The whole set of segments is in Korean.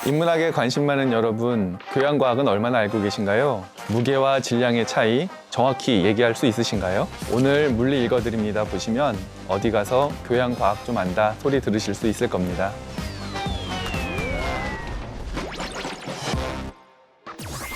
인문학에 관심 많은 여러분, 교양과학은 얼마나 알고 계신가요? 무게와 질량의 차이 정확히 얘기할 수 있으신가요? 오늘 물리 읽어드립니다 보시면 어디 가서 교양과학 좀 안다 소리 들으실 수 있을 겁니다.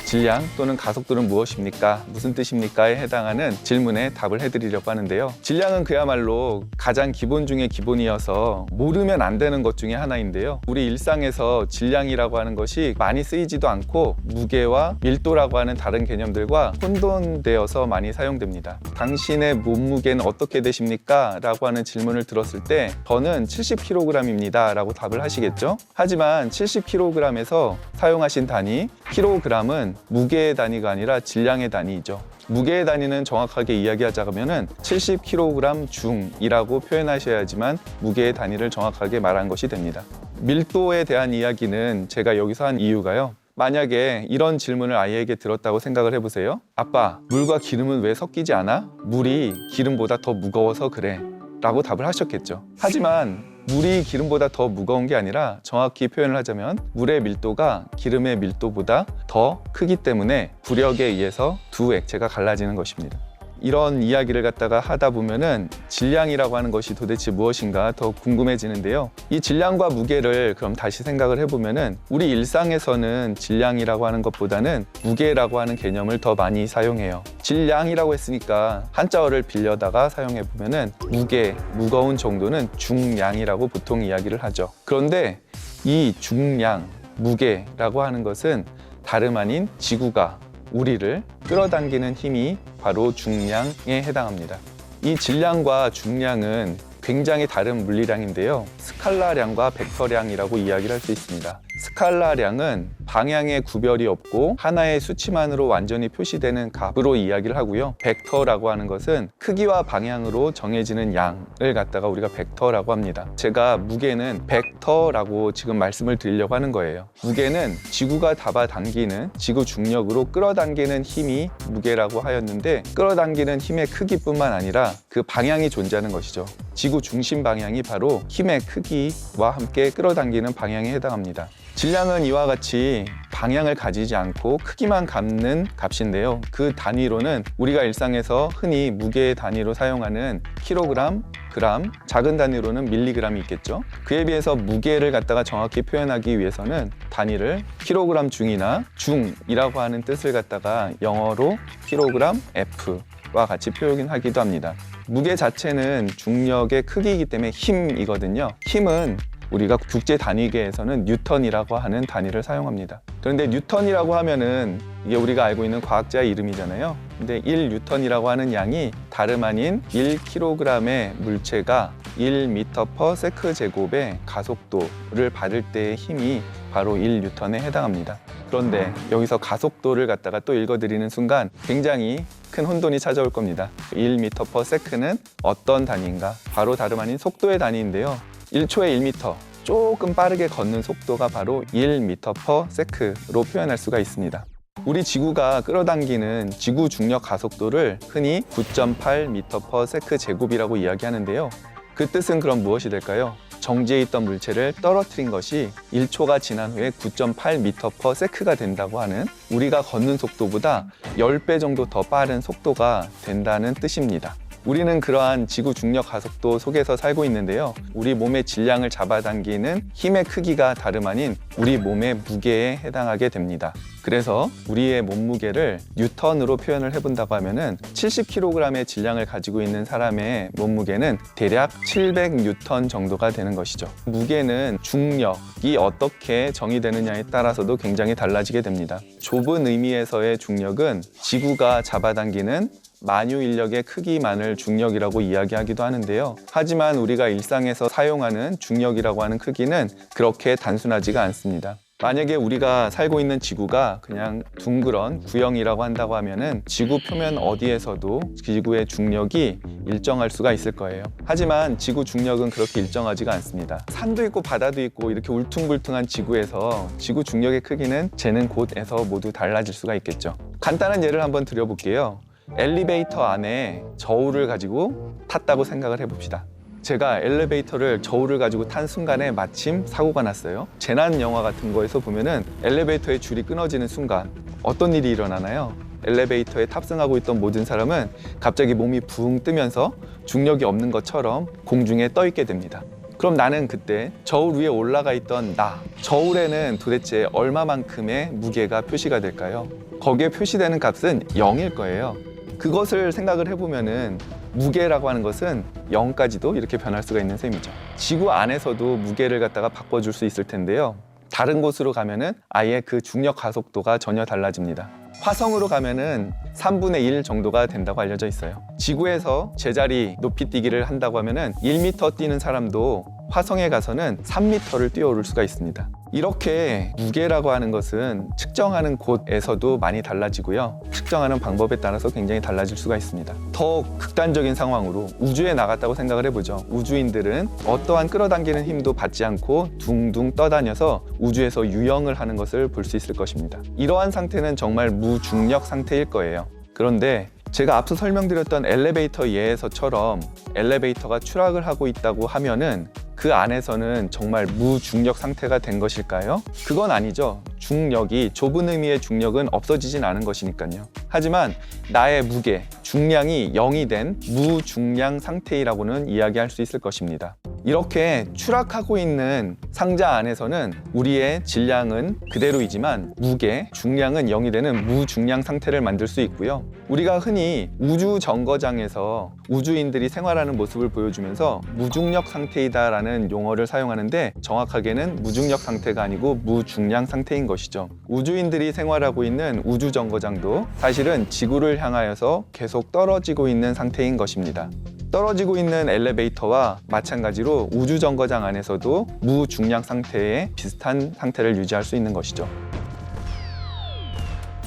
질량 또는 가속도는 무엇입니까? 무슨 뜻입니까?에 해당하는 질문에 답을 해드리려고 하는데요. 질량은 그야말로 가장 기본 중에 기본이어서 모르면 안 되는 것 중에 하나인데요. 우리 일상에서 질량이라고 하는 것이 많이 쓰이지도 않고 무게와 밀도라고 하는 다른 개념들과 혼돈되어서 많이 사용됩니다. 당신의 몸무게는 어떻게 되십니까? 라고 하는 질문을 들었을 때 저는 70kg입니다 라고 답을 하시겠죠? 하지만 70kg에서 사용하신 단위 킬로그램은 무게의 단위가 아니라 질량의 단위이죠. 무게의 단위는 정확하게 이야기하자면은 70kg 중이라고 표현하셔야지만 무게의 단위를 정확하게 말한 것이 됩니다. 밀도에 대한 이야기는 제가 여기서 한 이유가요. 만약에 이런 질문을 아이에게 들었다고 생각을 해보세요. 아빠, 물과 기름은 왜 섞이지 않아? 물이 기름보다 더 무거워서 그래 라고 답을 하셨겠죠. 하지만 물이 기름보다 더 무거운 게 아니라 정확히 표현을 하자면 물의 밀도가 기름의 밀도보다 더 크기 때문에 부력에 의해서 두 액체가 갈라지는 것입니다. 이런 이야기를 갖다가 하다 보면은 질량이라고 하는 것이 도대체 무엇인가 더 궁금해지는데요. 이 질량과 무게를 그럼 다시 생각을 해보면은 우리 일상에서는 질량이라고 하는 것보다는 무게라고 하는 개념을 더 많이 사용해요. 질량이라고 했으니까 한자어를 빌려다가 사용해 보면은 무게, 무거운 정도는 중량이라고 보통 이야기를 하죠. 그런데 이 중량, 무게라고 하는 것은 다름 아닌 지구가 우리를 끌어당기는 힘이 바로 중량에 해당합니다. 이 질량과 중량은 굉장히 다른 물리량인데요. 스칼라량과 벡터량이라고 이야기를 할 수 있습니다. 스칼라량은 방향의 구별이 없고 하나의 수치만으로 완전히 표시되는 값으로 이야기를 하고요. 벡터라고 하는 것은 크기와 방향으로 정해지는 양을 갖다가 우리가 벡터라고 합니다. 제가 무게는 벡터라고 지금 말씀을 드리려고 하는 거예요. 무게는 지구가 잡아당기는 지구 중력으로 끌어당기는 힘이 무게라고 하였는데 끌어당기는 힘의 크기뿐만 아니라 그 방향이 존재하는 것이죠. 지구 중심 방향이 바로 힘의 크기와 함께 끌어당기는 방향에 해당합니다. 질량은 이와 같이 방향을 가지지 않고 크기만 갖는 값인데요. 그 단위로는 우리가 일상에서 흔히 무게의 단위로 사용하는 킬로그램, 그램, 작은 단위로는 밀리그램이 있겠죠. 그에 비해서 무게를 갖다가 정확히 표현하기 위해서는 단위를 킬로그램 중이나 중이라고 하는 뜻을 갖다가 영어로 킬로그램 F와 같이 표현하기도 합니다. 무게 자체는 중력의 크기이기 때문에 힘이거든요. 힘은 우리가 국제 단위계에서는 뉴턴이라고 하는 단위를 사용합니다. 그런데 뉴턴이라고 하면은 이게 우리가 알고 있는 과학자의 이름이잖아요. 근데 1뉴턴이라고 하는 양이 다름 아닌 1kg의 물체가 1m/s 제곱의 가속도를 받을 때의 힘이 바로 1뉴턴에 해당합니다. 그런데 여기서 가속도를 갖다가 또 읽어드리는 순간 굉장히 큰 혼돈이 찾아올 겁니다. 1m/s는 어떤 단위인가? 바로 다름 아닌 속도의 단위인데요. 1초에 1m, 조금 빠르게 걷는 속도가 바로 1m/s로 표현할 수가 있습니다. 우리 지구가 끌어당기는 지구 중력 가속도를 흔히 9.8m/s 제곱이라고 이야기하는데요. 그 뜻은 그럼 무엇이 될까요? 정지해 있던 물체를 떨어뜨린 것이 1초가 지난 후에 9.8m/s가 된다고 하는 우리가 걷는 속도보다 10배 정도 더 빠른 속도가 된다는 뜻입니다. 우리는 그러한 지구 중력 가속도 속에서 살고 있는데요. 우리 몸의 질량을 잡아당기는 힘의 크기가 다름 아닌 우리 몸의 무게에 해당하게 됩니다. 그래서 우리의 몸무게를 뉴턴으로 표현을 해본다고 하면은 70kg의 질량을 가지고 있는 사람의 몸무게는 대략 700뉴턴 정도가 되는 것이죠. 무게는 중력이 어떻게 정의되느냐에 따라서도 굉장히 달라지게 됩니다. 좁은 의미에서의 중력은 지구가 잡아당기는 만유 인력의 크기만을 중력이라고 이야기하기도 하는데요. 하지만 우리가 일상에서 사용하는 중력이라고 하는 크기는 그렇게 단순하지가 않습니다. 만약에 우리가 살고 있는 지구가 그냥 둥그런 구형이라고 한다고 하면은 지구 표면 어디에서도 지구의 중력이 일정할 수가 있을 거예요. 하지만 지구 중력은 그렇게 일정하지가 않습니다. 산도 있고 바다도 있고 이렇게 울퉁불퉁한 지구에서 지구 중력의 크기는 재는 곳에서 모두 달라질 수가 있겠죠. 간단한 예를 한번 드려볼게요. 엘리베이터 안에 저울을 가지고 탔다고 생각을 해봅시다. 제가 엘리베이터를 저울을 가지고 탄 순간에 마침 사고가 났어요. 재난 영화 같은 거에서 보면은 엘리베이터의 줄이 끊어지는 순간 어떤 일이 일어나나요? 엘리베이터에 탑승하고 있던 모든 사람은 갑자기 몸이 붕 뜨면서 중력이 없는 것처럼 공중에 떠 있게 됩니다. 그럼 나는 그때 저울 위에 올라가 있던 저울에는 도대체 얼마만큼의 무게가 표시가 될까요? 거기에 표시되는 값은 0일 거예요. 그것을 생각을 해보면은 무게라고 하는 것은 0까지도 이렇게 변할 수가 있는 셈이죠. 지구 안에서도 무게를 갖다가 바꿔줄 수 있을 텐데요. 다른 곳으로 가면은 아예 그 중력 가속도가 전혀 달라집니다. 화성으로 가면은 3분의 1 정도가 된다고 알려져 있어요. 지구에서 제자리 높이 뛰기를 한다고 하면은 1m 뛰는 사람도 화성에 가서는 3m를 뛰어오를 수가 있습니다. 이렇게 무게라고 하는 것은 측정하는 곳에서도 많이 달라지고요. 측정하는 방법에 따라서 굉장히 달라질 수가 있습니다. 더 극단적인 상황으로 우주에 나갔다고 생각을 해보죠. 우주인들은 어떠한 끌어당기는 힘도 받지 않고 둥둥 떠다녀서 우주에서 유영을 하는 것을 볼 수 있을 것입니다. 이러한 상태는 정말 무중력 상태일 거예요. 그런데 제가 앞서 설명드렸던 엘리베이터 예에서처럼 엘리베이터가 추락을 하고 있다고 하면은 그 안에서는 정말 무중력 상태가 된 것일까요? 그건 아니죠. 중력이, 좁은 의미의 중력은 없어지진 않은 것이니까요. 하지만 나의 무게, 중량이 0이 된 무중량 상태이라고는 이야기할 수 있을 것입니다. 이렇게 추락하고 있는 상자 안에서는 우리의 질량은 그대로이지만 무게, 중량은 0이 되는 무중량 상태를 만들 수 있고요. 우리가 흔히 우주 정거장에서 우주인들이 생활하는 모습을 보여주면서 무중력 상태이다라는 용어를 사용하는데 정확하게는 무중력 상태가 아니고 무중량 상태인 것이죠. 우주인들이 생활하고 있는 우주 정거장도 사실은 지구를 향하여서 계속 떨어지고 있는 상태인 것입니다. 떨어지고 있는 엘리베이터와 마찬가지로 우주 정거장 안에서도 무중량 상태의 비슷한 상태를 유지할 수 있는 것이죠.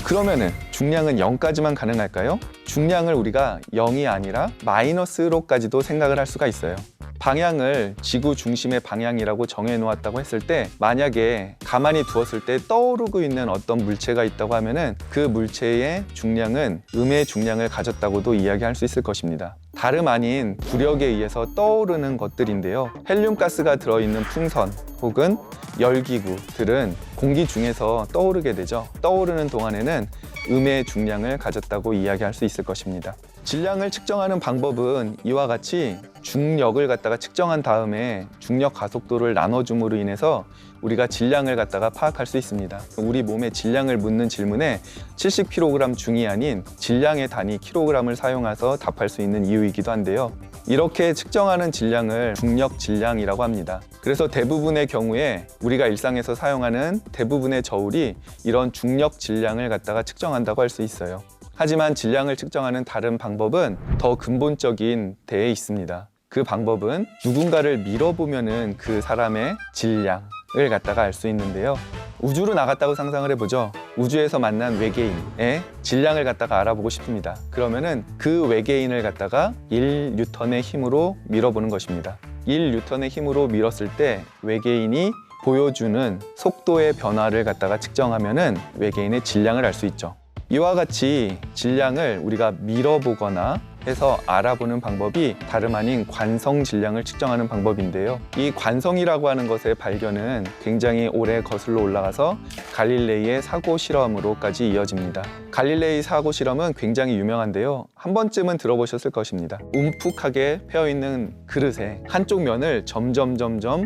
그러면은 중량은 0까지만 가능할까요? 중량을 우리가 0이 아니라 마이너스로까지도 생각을 할 수가 있어요. 방향을 지구 중심의 방향이라고 정해 놓았다고 했을 때 만약에 가만히 두었을 때 떠오르고 있는 어떤 물체가 있다고 하면은 그 물체의 중량은 음의 중량을 가졌다고도 이야기할 수 있을 것입니다. 다름 아닌 부력에 의해서 떠오르는 것들인데요. 헬륨가스가 들어있는 풍선 혹은 열기구들은 공기 중에서 떠오르게 되죠. 떠오르는 동안에는 음의 중량을 가졌다고 이야기할 수 있을 것입니다. 질량을 측정하는 방법은 이와 같이 중력을 갖다가 측정한 다음에 중력 가속도를 나눠줌으로 인해서 우리가 질량을 갖다가 파악할 수 있습니다. 우리 몸의 질량을 묻는 질문에 70kg 중이 아닌 질량의 단위 kg을 사용해서 답할 수 있는 이유이기도 한데요. 이렇게 측정하는 질량을 중력 질량이라고 합니다. 그래서 대부분의 경우에 우리가 일상에서 사용하는 대부분의 저울이 이런 중력 질량을 갖다가 측정한다고 할 수 있어요. 하지만 질량을 측정하는 다른 방법은 더 근본적인 데에 있습니다. 그 방법은 누군가를 밀어보면은 그 사람의 질량을 갖다가 알 수 있는데요. 우주로 나갔다고 상상을 해보죠. 우주에서 만난 외계인의 질량을 갖다가 알아보고 싶습니다. 그러면은 그 외계인을 갖다가 1뉴턴의 힘으로 밀어보는 것입니다. 1뉴턴의 힘으로 밀었을 때 외계인이 보여주는 속도의 변화를 갖다가 측정하면은 외계인의 질량을 알 수 있죠. 이와 같이 질량을 우리가 밀어보거나 해서 알아보는 방법이 다름 아닌 관성 질량을 측정하는 방법인데요. 이 관성이라고 하는 것의 발견은 굉장히 오래 거슬러 올라가서 갈릴레이의 사고 실험으로까지 이어집니다. 갈릴레이 사고 실험은 굉장히 유명한데요. 한 번쯤은 들어보셨을 것입니다. 움푹하게 패어있는 그릇에 한쪽 면을 점점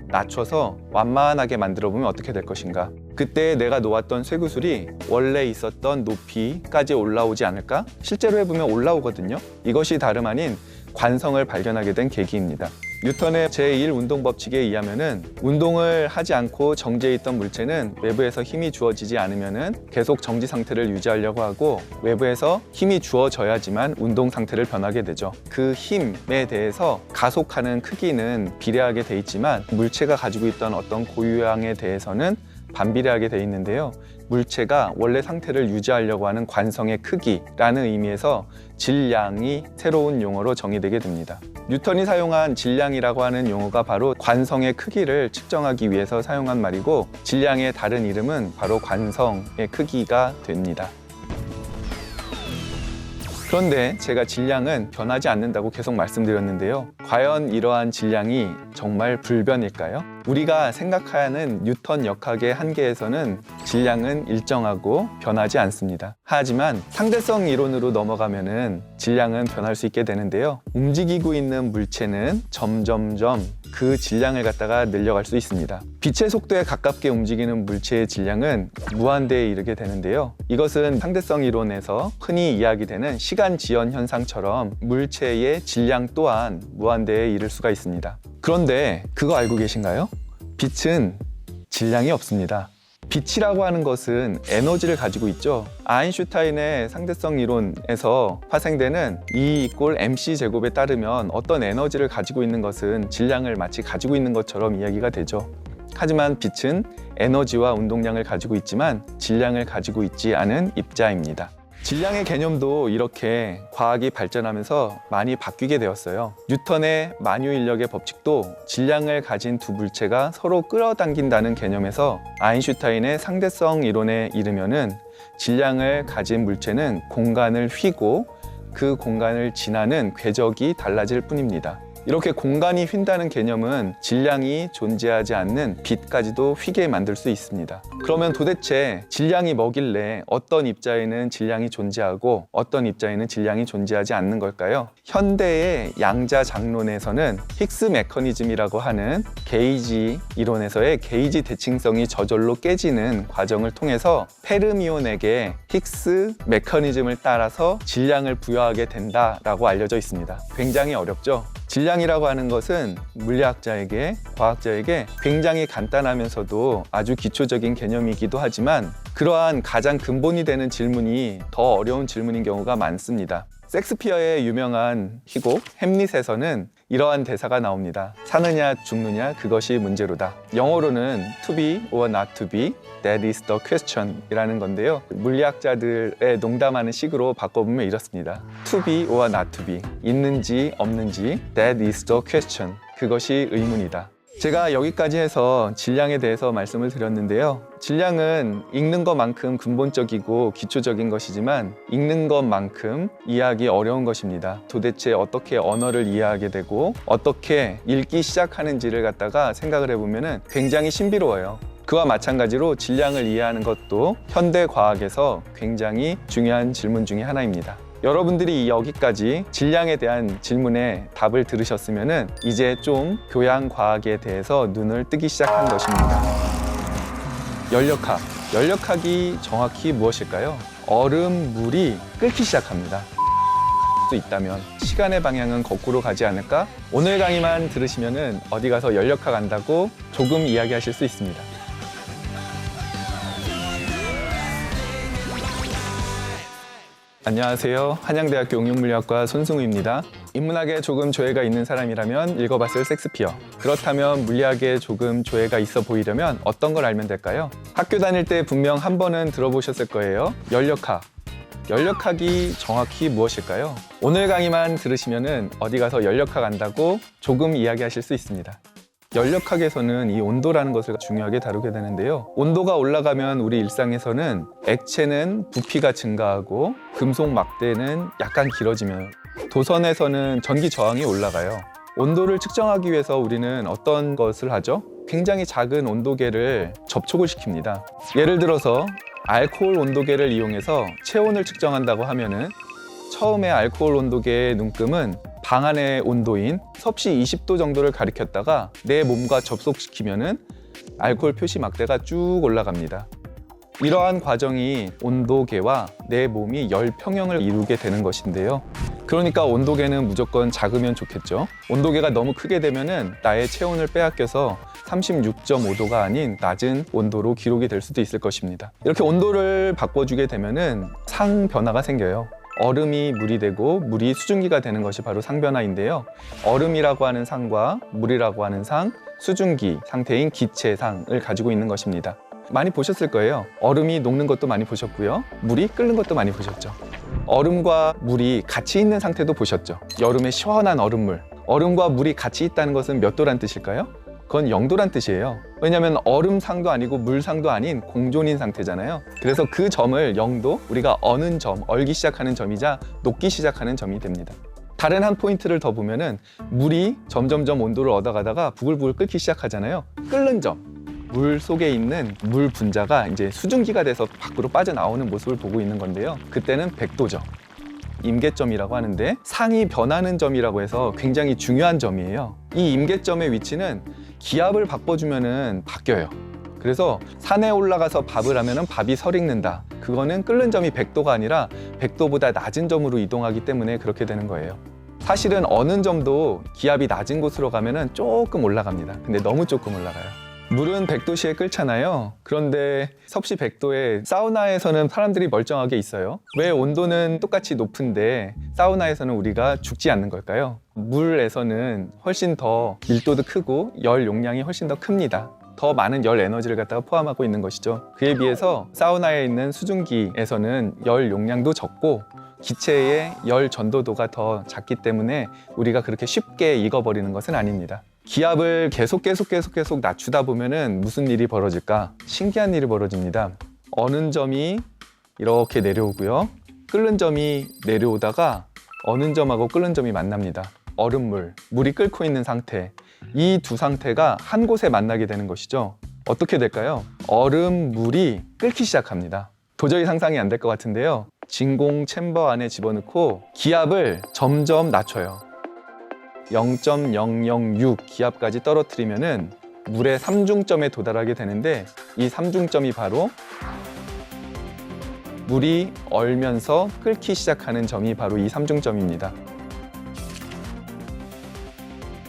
낮춰서 완만하게 만들어 보면 어떻게 될 것인가. 그때 내가 놓았던 쇠구슬이 원래 있었던 높이까지 올라오지 않을까? 실제로 해보면 올라오거든요. 이것이 다름 아닌 관성을 발견하게 된 계기입니다. 뉴턴의 제1운동 법칙에 의하면은 운동을 하지 않고 정지해 있던 물체는 외부에서 힘이 주어지지 않으면은 계속 정지 상태를 유지하려고 하고 외부에서 힘이 주어져야지만 운동 상태를 변하게 되죠. 그 힘에 대해서 가속하는 크기는 비례하게 돼 있지만 물체가 가지고 있던 어떤 고유량에 대해서는 반비례하게 돼 있는데요. 물체가 원래 상태를 유지하려고 하는 관성의 크기라는 의미에서 질량이 새로운 용어로 정의되게 됩니다. 뉴턴이 사용한 질량이라고 하는 용어가 바로 관성의 크기를 측정하기 위해서 사용한 말이고 질량의 다른 이름은 바로 관성의 크기가 됩니다. 그런데 제가 질량은 변하지 않는다고 계속 말씀드렸는데요. 과연 이러한 질량이 정말 불변일까요? 우리가 생각하는 뉴턴 역학의 한계에서는 질량은 일정하고 변하지 않습니다. 하지만 상대성 이론으로 넘어가면은 질량은 변할 수 있게 되는데요. 움직이고 있는 물체는 점점점 그 질량을 갖다가 늘려갈 수 있습니다. 빛의 속도에 가깝게 움직이는 물체의 질량은 무한대에 이르게 되는데요. 이것은 상대성 이론에서 흔히 이야기되는 시간 지연 현상처럼 물체의 질량 또한 무한대에 이를 수가 있습니다. 그런데 그거 알고 계신가요? 빛은 질량이 없습니다. 빛이라고 하는 것은 에너지를 가지고 있죠. 아인슈타인의 상대성 이론에서 파생되는 E = mc 제곱에 따르면 어떤 에너지를 가지고 있는 것은 질량을 마치 가지고 있는 것처럼 이야기가 되죠. 하지만 빛은 에너지와 운동량을 가지고 있지만 질량을 가지고 있지 않은 입자입니다. 질량의 개념도 이렇게 과학이 발전하면서 많이 바뀌게 되었어요. 뉴턴의 만유인력의 법칙도 질량을 가진 두 물체가 서로 끌어당긴다는 개념에서 아인슈타인의 상대성 이론에 이르면은 질량을 가진 물체는 공간을 휘고 그 공간을 지나는 궤적이 달라질 뿐입니다. 이렇게 공간이 휜다는 개념은 질량이 존재하지 않는 빛까지도 휘게 만들 수 있습니다. 그러면 도대체 질량이 뭐길래 어떤 입자에는 질량이 존재하고 어떤 입자에는 질량이 존재하지 않는 걸까요? 현대의 양자장론에서는 힉스 메커니즘이라고 하는 게이지 이론에서의 게이지 대칭성이 저절로 깨지는 과정을 통해서 페르미온에게 힉스 메커니즘을 따라서 질량을 부여하게 된다라고 알려져 있습니다. 굉장히 어렵죠? 질량이라고 하는 것은 물리학자에게, 과학자에게 굉장히 간단하면서도 아주 기초적인 개념이기도 하지만 그러한 가장 근본이 되는 질문이 더 어려운 질문인 경우가 많습니다. 섹스피어의 유명한 희곡 햄릿에서는 이러한 대사가 나옵니다. 사느냐 죽느냐 그것이 문제로다. 영어로는 to be or not to be, that is the question 이라는 건데요. 물리학자들의 농담하는 식으로 바꿔보면 이렇습니다. to be or not to be, 있는지 없는지, that is the question, 그것이 의문이다. 제가 여기까지 해서 질량에 대해서 말씀을 드렸는데요. 질량은 읽는 것만큼 근본적이고 기초적인 것이지만 읽는 것만큼 이해하기 어려운 것입니다. 도대체 어떻게 언어를 이해하게 되고 어떻게 읽기 시작하는지를 갖다가 생각을 해보면 굉장히 신비로워요. 그와 마찬가지로 질량을 이해하는 것도 현대 과학에서 굉장히 중요한 질문 중에 하나입니다. 여러분들이 여기까지 질량에 대한 질문에 답을 들으셨으면 이제 좀 교양 과학에 대해서 눈을 뜨기 시작한 것입니다. 연력학. 연력학이 정확히 무엇일까요? 얼음, 물이 끓기 시작합니다. 수 있다면 시간의 방향은 거꾸로 가지 않을까? 오늘 강의만 들으시면 어디 가서 연력학 안다고 조금 이야기하실 수 있습니다. 안녕하세요. 한양대학교 응용물리학과 손승우입니다. 인문학에 조금 조예가 있는 사람이라면 읽어봤을 섹스피어. 그렇다면 물리학에 조금 조예가 있어 보이려면 어떤 걸 알면 될까요? 학교 다닐 때 분명 한 번은 들어보셨을 거예요. 연력학. 연력학이 정확히 무엇일까요? 오늘 강의만 들으시면 어디 가서 연력학 안다고 조금 이야기하실 수 있습니다. 연력학에서는 이 온도라는 것을 중요하게 다루게 되는데요. 온도가 올라가면 우리 일상에서는 액체는 부피가 증가하고 금속 막대는 약간 길어지면 도선에서는 전기 저항이 올라가요. 온도를 측정하기 위해서 우리는 어떤 것을 하죠? 굉장히 작은 온도계를 접촉을 시킵니다. 예를 들어서 알코올 온도계를 이용해서 체온을 측정한다고 하면은 처음에 알코올 온도계의 눈금은 방 안의 온도인 섭씨 20도 정도를 가리켰다가 내 몸과 접속시키면은 알코올 표시 막대가 쭉 올라갑니다. 이러한 과정이 온도계와 내 몸이 열 평형을 이루게 되는 것인데요. 그러니까 온도계는 무조건 작으면 좋겠죠. 온도계가 너무 크게 되면은 나의 체온을 빼앗겨서 36.5도가 아닌 낮은 온도로 기록이 될 수도 있을 것입니다. 이렇게 온도를 바꿔주게 되면은 상 변화가 생겨요. 얼음이 물이 되고 물이 수증기가 되는 것이 바로 상변화인데요. 얼음이라고 하는 상과 물이라고 하는 상, 수증기 상태인 기체상을 가지고 있는 것입니다. 많이 보셨을 거예요. 얼음이 녹는 것도 많이 보셨고요. 물이 끓는 것도 많이 보셨죠. 얼음과 물이 같이 있는 상태도 보셨죠. 여름에 시원한 얼음물. 얼음과 물이 같이 있다는 것은 몇 도란 뜻일까요? 그건 0도란 뜻이에요. 왜냐하면 얼음상도 아니고 물상도 아닌 공존인 상태잖아요. 그래서 그 점을 0도, 우리가 어는 점, 얼기 시작하는 점이자 녹기 시작하는 점이 됩니다. 다른 한 포인트를 더 보면은 물이 점점점 온도를 얻어가다가 부글부글 끓기 시작하잖아요. 끓는 점, 물 속에 있는 물 분자가 이제 수증기가 돼서 밖으로 빠져나오는 모습을 보고 있는 건데요. 그때는 100도죠. 임계점이라고 하는데 상이 변하는 점이라고 해서 굉장히 중요한 점이에요. 이 임계점의 위치는 기압을 바꿔주면은 바뀌어요. 그래서 산에 올라가서 밥을 하면은 밥이 설익는다. 그거는 끓는 점이 100도가 아니라 100도보다 낮은 점으로 이동하기 때문에 그렇게 되는 거예요. 사실은 어느 점도 기압이 낮은 곳으로 가면은 조금 올라갑니다. 근데 너무 조금 올라가요. 물은 100도씨에 끓잖아요. 그런데 섭씨 100도에 사우나에서는 사람들이 멀쩡하게 있어요. 왜 온도는 똑같이 높은데 사우나에서는 우리가 죽지 않는 걸까요? 물에서는 훨씬 더 밀도도 크고 열 용량이 훨씬 더 큽니다. 더 많은 열 에너지를 갖다가 포함하고 있는 것이죠. 그에 비해서 사우나에 있는 수증기에서는 열 용량도 적고 기체의 열 전도도가 더 작기 때문에 우리가 그렇게 쉽게 익어버리는 것은 아닙니다. 기압을 계속 낮추다 보면은 무슨 일이 벌어질까? 신기한 일이 벌어집니다. 어는 점이 이렇게 내려오고요. 끓는 점이 내려오다가 어는 점하고 끓는 점이 만납니다. 얼음물, 물이 끓고 있는 상태, 이 두 상태가 한 곳에 만나게 되는 것이죠. 어떻게 될까요? 얼음, 물이 끓기 시작합니다. 도저히 상상이 안 될 것 같은데요. 진공 챔버 안에 집어넣고 기압을 점점 낮춰요. 0.006 기압까지 떨어뜨리면은 물의 삼중점에 도달하게 되는데 이 삼중점이 바로 물이 얼면서 끓기 시작하는 점이 바로 이 삼중점입니다.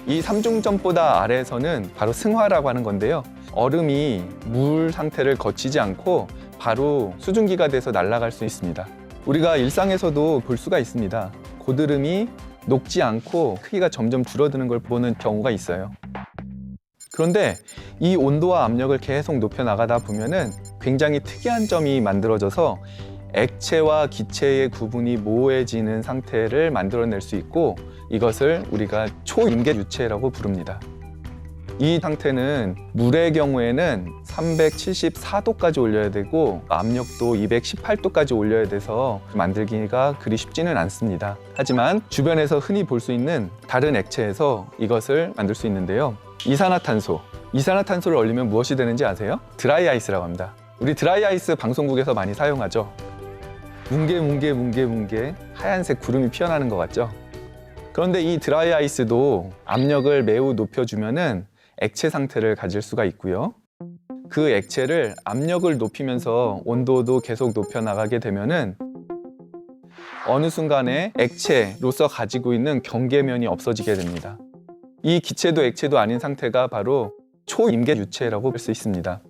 이 삼중점보다 아래에서는 바로 승화라고 하는 건데요. 얼음이 물 상태를 거치지 않고 바로 수증기가 돼서 날아갈 수 있습니다. 우리가 일상에서도 볼 수가 있습니다. 고드름이 녹지 않고 크기가 점점 줄어드는 걸 보는 경우가 있어요. 그런데 이 온도와 압력을 계속 높여 나가다 보면은 굉장히 특이한 점이 만들어져서 액체와 기체의 구분이 모호해지는 상태를 만들어낼 수 있고 이것을 우리가 초임계 유체라고 부릅니다. 이 상태는 물의 경우에는 374도까지 올려야 되고 압력도 218도까지 올려야 돼서 만들기가 그리 쉽지는 않습니다. 하지만 주변에서 흔히 볼 수 있는 다른 액체에서 이것을 만들 수 있는데요. 이산화탄소를 얼리면 무엇이 되는지 아세요? 드라이 아이스라고 합니다. 우리 드라이 아이스 방송국에서 많이 사용하죠. 뭉게 하얀색 구름이 피어나는 것 같죠? 그런데 이 드라이 아이스도 압력을 매우 높여주면은 액체 상태를 가질 수가 있고요. 그 액체를 압력을 높이면서 온도도 계속 높여 나가게 되면은 어느 순간에 액체로서 가지고 있는 경계면이 없어지게 됩니다. 이 기체도 액체도 아닌 상태가 바로 초임계 유체라고 볼 수 있습니다.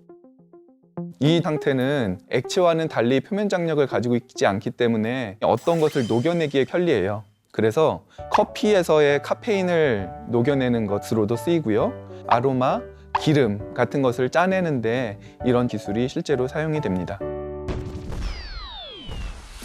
이 상태는 액체와는 달리 표면 장력을 가지고 있지 않기 때문에 어떤 것을 녹여내기에 편리해요. 그래서 커피에서의 카페인을 녹여내는 것으로도 쓰이고요. 아로마, 기름 같은 것을 짜내는데 이런 기술이 실제로 사용이 됩니다.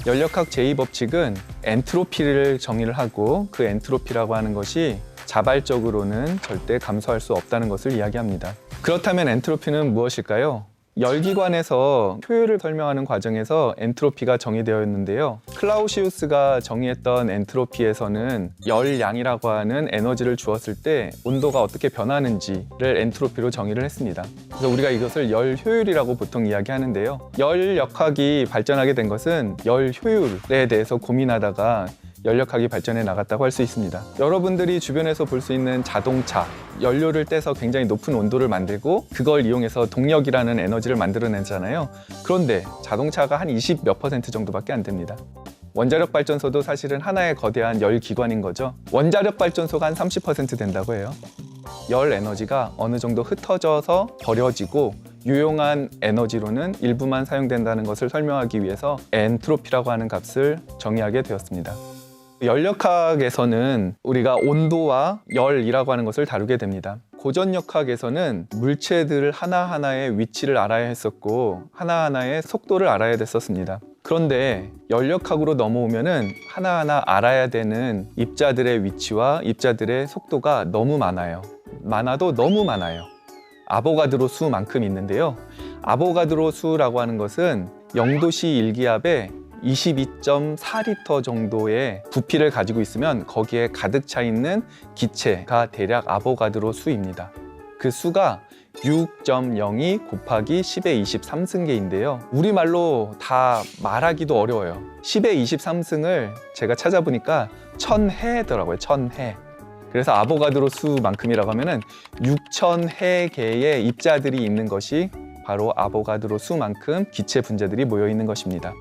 연력학 제2법칙은 엔트로피를 정의를 하고 그 엔트로피라고 하는 것이 자발적으로는 절대 감소할 수 없다는 것을 이야기합니다. 그렇다면 엔트로피는 무엇일까요? 열기관에서 효율을 설명하는 과정에서 엔트로피가 정의되어 있는데요. 클라우시우스가 정의했던 엔트로피에서는 열량이라고 하는 에너지를 주었을 때 온도가 어떻게 변하는지를 엔트로피로 정의를 했습니다. 그래서 우리가 이것을 열 효율이라고 보통 이야기하는데요. 열역학이 발전하게 된 것은 열 효율에 대해서 고민하다가 연력학이 발전해 나갔다고 할 수 있습니다. 여러분들이 주변에서 볼 수 있는 자동차, 연료를 떼서 굉장히 높은 온도를 만들고 그걸 이용해서 동력이라는 에너지를 만들어내잖아요. 그런데 자동차가 한 20 몇 % 정도밖에 안 됩니다. 원자력 발전소도 사실은 하나의 거대한 열 기관인 거죠. 원자력 발전소가 한 30% 된다고 해요. 열 에너지가 어느 정도 흩어져서 버려지고 유용한 에너지로는 일부만 사용된다는 것을 설명하기 위해서 엔트로피라고 하는 값을 정의하게 되었습니다. 연력학에서는 우리가 온도와 열이라고 하는 것을 다루게 됩니다. 고전역학에서는 물체들 하나하나의 위치를 알아야 했었고 하나하나의 속도를 알아야 됐었습니다. 그런데 연력학으로 넘어오면은 하나하나 알아야 되는 입자들의 위치와 입자들의 속도가 너무 많아요. 많아도 너무 많아요. 아보가드로 수만큼 있는데요. 아보가드로 수라고 하는 것은 0도씨 1기압에 22.4리터 정도의 부피를 가지고 있으면 거기에 가득 차 있는 기체가 대략 아보가드로 수입니다. 그 수가 6.02 곱하기 10의 23승계인데요. 우리말로 다 말하기도 어려워요. 10의 23승을 제가 찾아보니까 1000해더라고요. 1000해. 그래서 아보가드로 수만큼이라고 하면은 6000해 개의 입자들이 있는 것이 바로 아보가드로 수만큼 기체 분자들이 모여 있는 것입니다.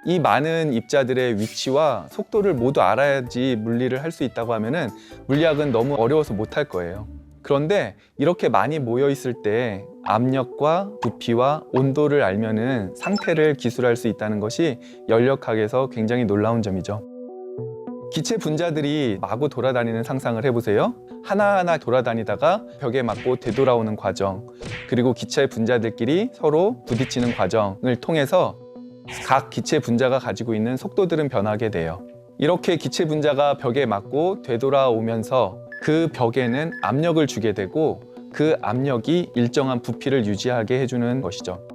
이 많은 입자들의 위치와 속도를 모두 알아야지 물리를 할 수 있다고 하면은 물리학은 너무 어려워서 못할 거예요. 그런데 이렇게 많이 모여 있을 때 압력과 부피와 온도를 알면은 상태를 기술할 수 있다는 것이 연력학에서 굉장히 놀라운 점이죠. 기체 분자들이 마구 돌아다니는 상상을 해보세요. 하나하나 돌아다니다가 벽에 맞고 되돌아오는 과정, 그리고 기체 분자들끼리 서로 부딪히는 과정을 통해서 각 기체 분자가 가지고 있는 속도들은 변하게 돼요. 이렇게 기체 분자가 벽에 맞고 되돌아오면서 그 벽에는 압력을 주게 되고 그 압력이 일정한 부피를 유지하게 해주는 것이죠.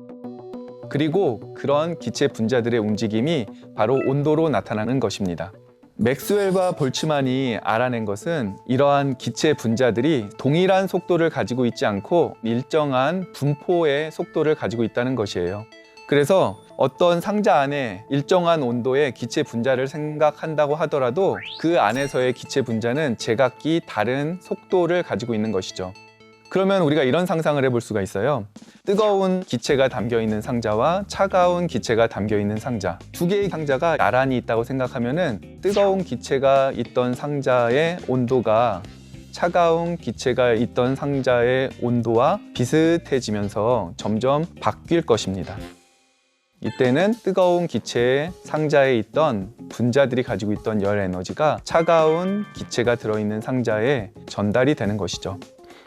그리고 그런 기체 분자들의 움직임이 바로 온도로 나타나는 것입니다. 맥스웰과 볼츠만이 알아낸 것은 이러한 기체 분자들이 동일한 속도를 가지고 있지 않고 일정한 분포의 속도를 가지고 있다는 것이에요. 그래서 어떤 상자 안에 일정한 온도의 기체 분자를 생각한다고 하더라도 그 안에서의 기체 분자는 제각기 다른 속도를 가지고 있는 것이죠. 그러면 우리가 이런 상상을 해볼 수가 있어요. 뜨거운 기체가 담겨있는 상자와 차가운 기체가 담겨있는 상자, 두 개의 상자가 나란히 있다고 생각하면은 뜨거운 기체가 있던 상자의 온도가 차가운 기체가 있던 상자의 온도와 비슷해지면서 점점 바뀔 것입니다. 이때는 뜨거운 기체의 상자에 있던 분자들이 가지고 있던 열 에너지가 차가운 기체가 들어있는 상자에 전달이 되는 것이죠.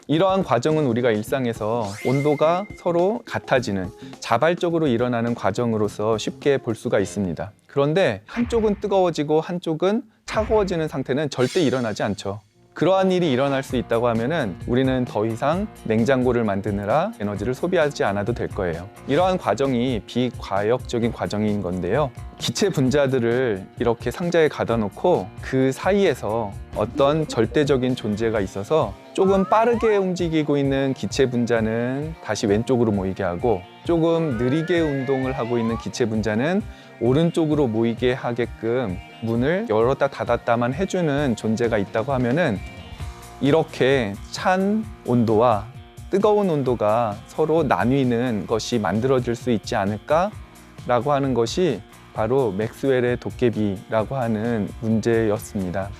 이러한 과정은 우리가 일상에서 온도가 서로 같아지는 자발적으로 일어나는 과정으로서 쉽게 볼 수가 있습니다. 그런데 한쪽은 뜨거워지고 한쪽은 차가워지는 상태는 절대 일어나지 않죠. 그러한 일이 일어날 수 있다고 하면은 우리는 더 이상 냉장고를 만드느라 에너지를 소비하지 않아도 될 거예요. 이러한 과정이 비과역적인 과정인 건데요. 기체 분자들을 이렇게 상자에 가다 놓고 그 사이에서 어떤 절대적인 존재가 있어서 조금 빠르게 움직이고 있는 기체 분자는 다시 왼쪽으로 모이게 하고 조금 느리게 운동을 하고 있는 기체 분자는 오른쪽으로 모이게 하게끔 문을 열었다 닫았다만 해주는 존재가 있다고 하면은 이렇게 찬 온도와 뜨거운 온도가 서로 나뉘는 것이 만들어질 수 있지 않을까라고 하는 것이 바로 맥스웰의 도깨비라고 하는 문제였습니다.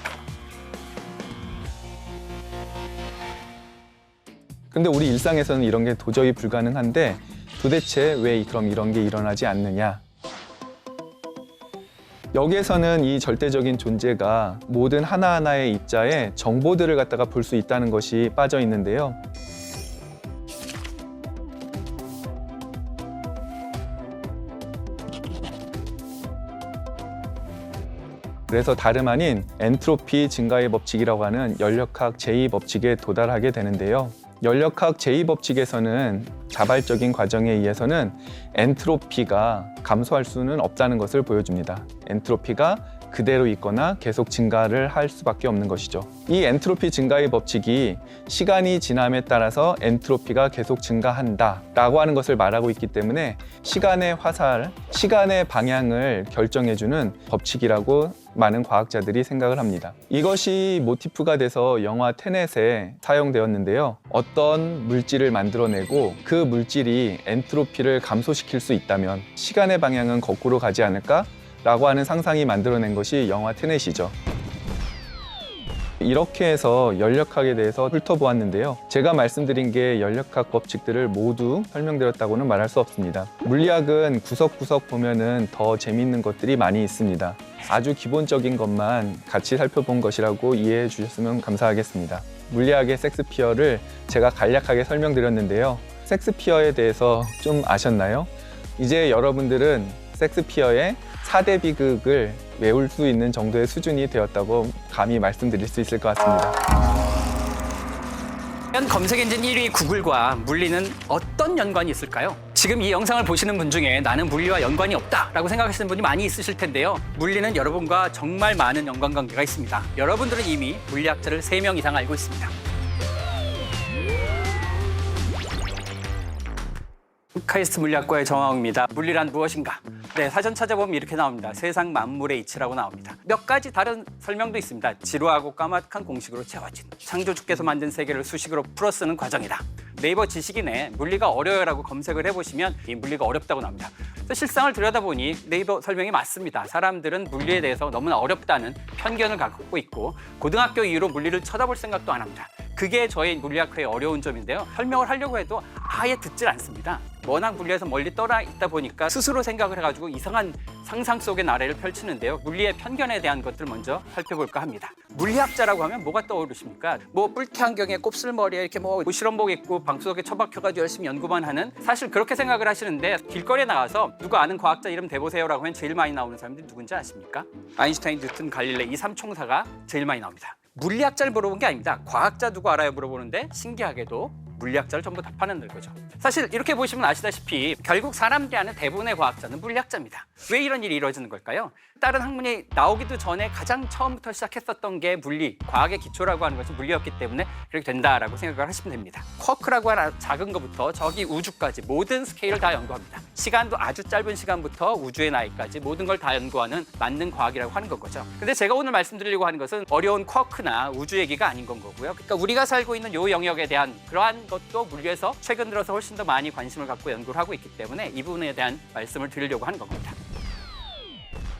근데 우리 일상에서는 이런 게 도저히 불가능한데 도대체 왜 그럼 이런 게 일어나지 않느냐? 여기에서는 이 절대적인 존재가 모든 하나하나의 입자에 정보들을 갖다가 볼 수 있다는 것이 빠져 있는데요. 그래서 다름 아닌 엔트로피 증가의 법칙이라고 하는 연력학 제2법칙에 도달하게 되는데요. 연력학 제2법칙에서는 자발적인 과정에 의해서는 엔트로피가 감소할 수는 없다는 것을 보여줍니다. 엔트로피가 그대로 있거나 계속 증가를 할 수밖에 없는 것이죠. 이 엔트로피 증가의 법칙이 시간이 지남에 따라서 엔트로피가 계속 증가한다 라고 하는 것을 말하고 있기 때문에 시간의 화살, 시간의 방향을 결정해주는 법칙이라고 많은 과학자들이 생각을 합니다. 이것이 모티프가 돼서 영화 테넷에 사용되었는데요. 어떤 물질을 만들어내고 그 물질이 엔트로피를 감소시킬 수 있다면 시간의 방향은 거꾸로 가지 않을까? 라고 하는 상상이 만들어낸 것이 영화 테넷이죠. 이렇게 해서 연력학에 대해서 훑어보았는데요. 제가 말씀드린 게 연력학 법칙들을 모두 설명드렸다고는 말할 수 없습니다. 물리학은 구석구석 보면은 더 재미있는 것들이 많이 있습니다. 아주 기본적인 것만 같이 살펴본 것이라고 이해해 주셨으면 감사하겠습니다. 물리학의 섹스피어를 제가 간략하게 설명드렸는데요. 섹스피어에 대해서 좀 아셨나요? 이제 여러분들은 섹스피어의 4대 비극을 외울 수 있는 정도의 수준이 되었다고 감히 말씀드릴 수 있을 것 같습니다. 과연 검색 엔진 1위 구글과 물리는 어떤 연관이 있을까요? 지금 이 영상을 보시는 분 중에 나는 물리와 연관이 없다라고 생각하시는 분이 많이 있으실 텐데요. 물리는 여러분과 정말 많은 연관관계가 있습니다. 여러분들은 이미 물리학자를 3명 이상 알고 있습니다. 카이스트 물리학과의 정하웅입니다. 물리란 무엇인가? 네, 사전 찾아보면 이렇게 나옵니다. 세상 만물의 이치라고 나옵니다. 몇 가지 다른 설명도 있습니다. 지루하고 까마득한 공식으로 채워진 창조주께서 만든 세계를 수식으로 풀어쓰는 과정이다. 네이버 지식인에 물리가 어려요라고 검색을 해보시면 이 물리가 어렵다고 나옵니다. 그래서 실상을 들여다보니 네이버 설명이 맞습니다. 사람들은 물리에 대해서 너무나 어렵다는 편견을 갖고 있고 고등학교 이후로 물리를 쳐다볼 생각도 안 합니다. 그게 저희 물리학회의 어려운 점인데요. 설명을 하려고 해도 아예 듣질 않습니다. 워낙 물리에서 멀리 떠나 있다 보니까 스스로 생각을 해가지고 이상한 상상 속의 나래를 펼치는데요. 물리의 편견에 대한 것들을 먼저 살펴볼까 합니다. 물리학자라고 하면 뭐가 떠오르십니까? 뭐 뿔테 안경에 곱슬머리에 이렇게 뭐 실험복 입고 방구석에 처박혀가지고 열심히 연구만 하는, 사실 그렇게 생각을 하시는데 길거리에 나가서 누구 아는 과학자 이름 대보세요라고 하면 제일 많이 나오는 사람들이 누군지 아십니까? 아인슈타인, 뉴턴, 갈릴레이 이 삼총사가 제일 많이 나옵니다. 물리학자를 물어본 게 아닙니다. 과학자 누구 알아요 물어보는데 신기하게도 물리학자를 전부 답하는 거죠. 사실 이렇게 보시면 아시다시피 결국 사람들이 아는 대부분의 과학자는 물리학자입니다. 왜 이런 일이 이루어지는 걸까요? 다른 학문이 나오기도 전에 가장 처음부터 시작했었던 게 물리, 과학의 기초라고 하는 것이 물리였기 때문에 그렇게 된다라고 생각을 하시면 됩니다. 쿼크라고 하는 작은 것부터 저기 우주까지 모든 스케일을 다 연구합니다. 시간도 아주 짧은 시간부터 우주의 나이까지 모든 걸 다 연구하는 만능 과학이라고 하는 거죠. 근데 제가 오늘 말씀드리려고 하는 것은 어려운 쿼크나 우주 얘기가 아닌 건 거고요. 그러니까 우리가 살고 있는 요 영역에 대한 그러한 것도 물리에서 최근 들어서 훨씬 더 많이 관심을 갖고 연구를 하고 있기 때문에 이 부분에 대한 말씀을 드리려고 하는 겁니다.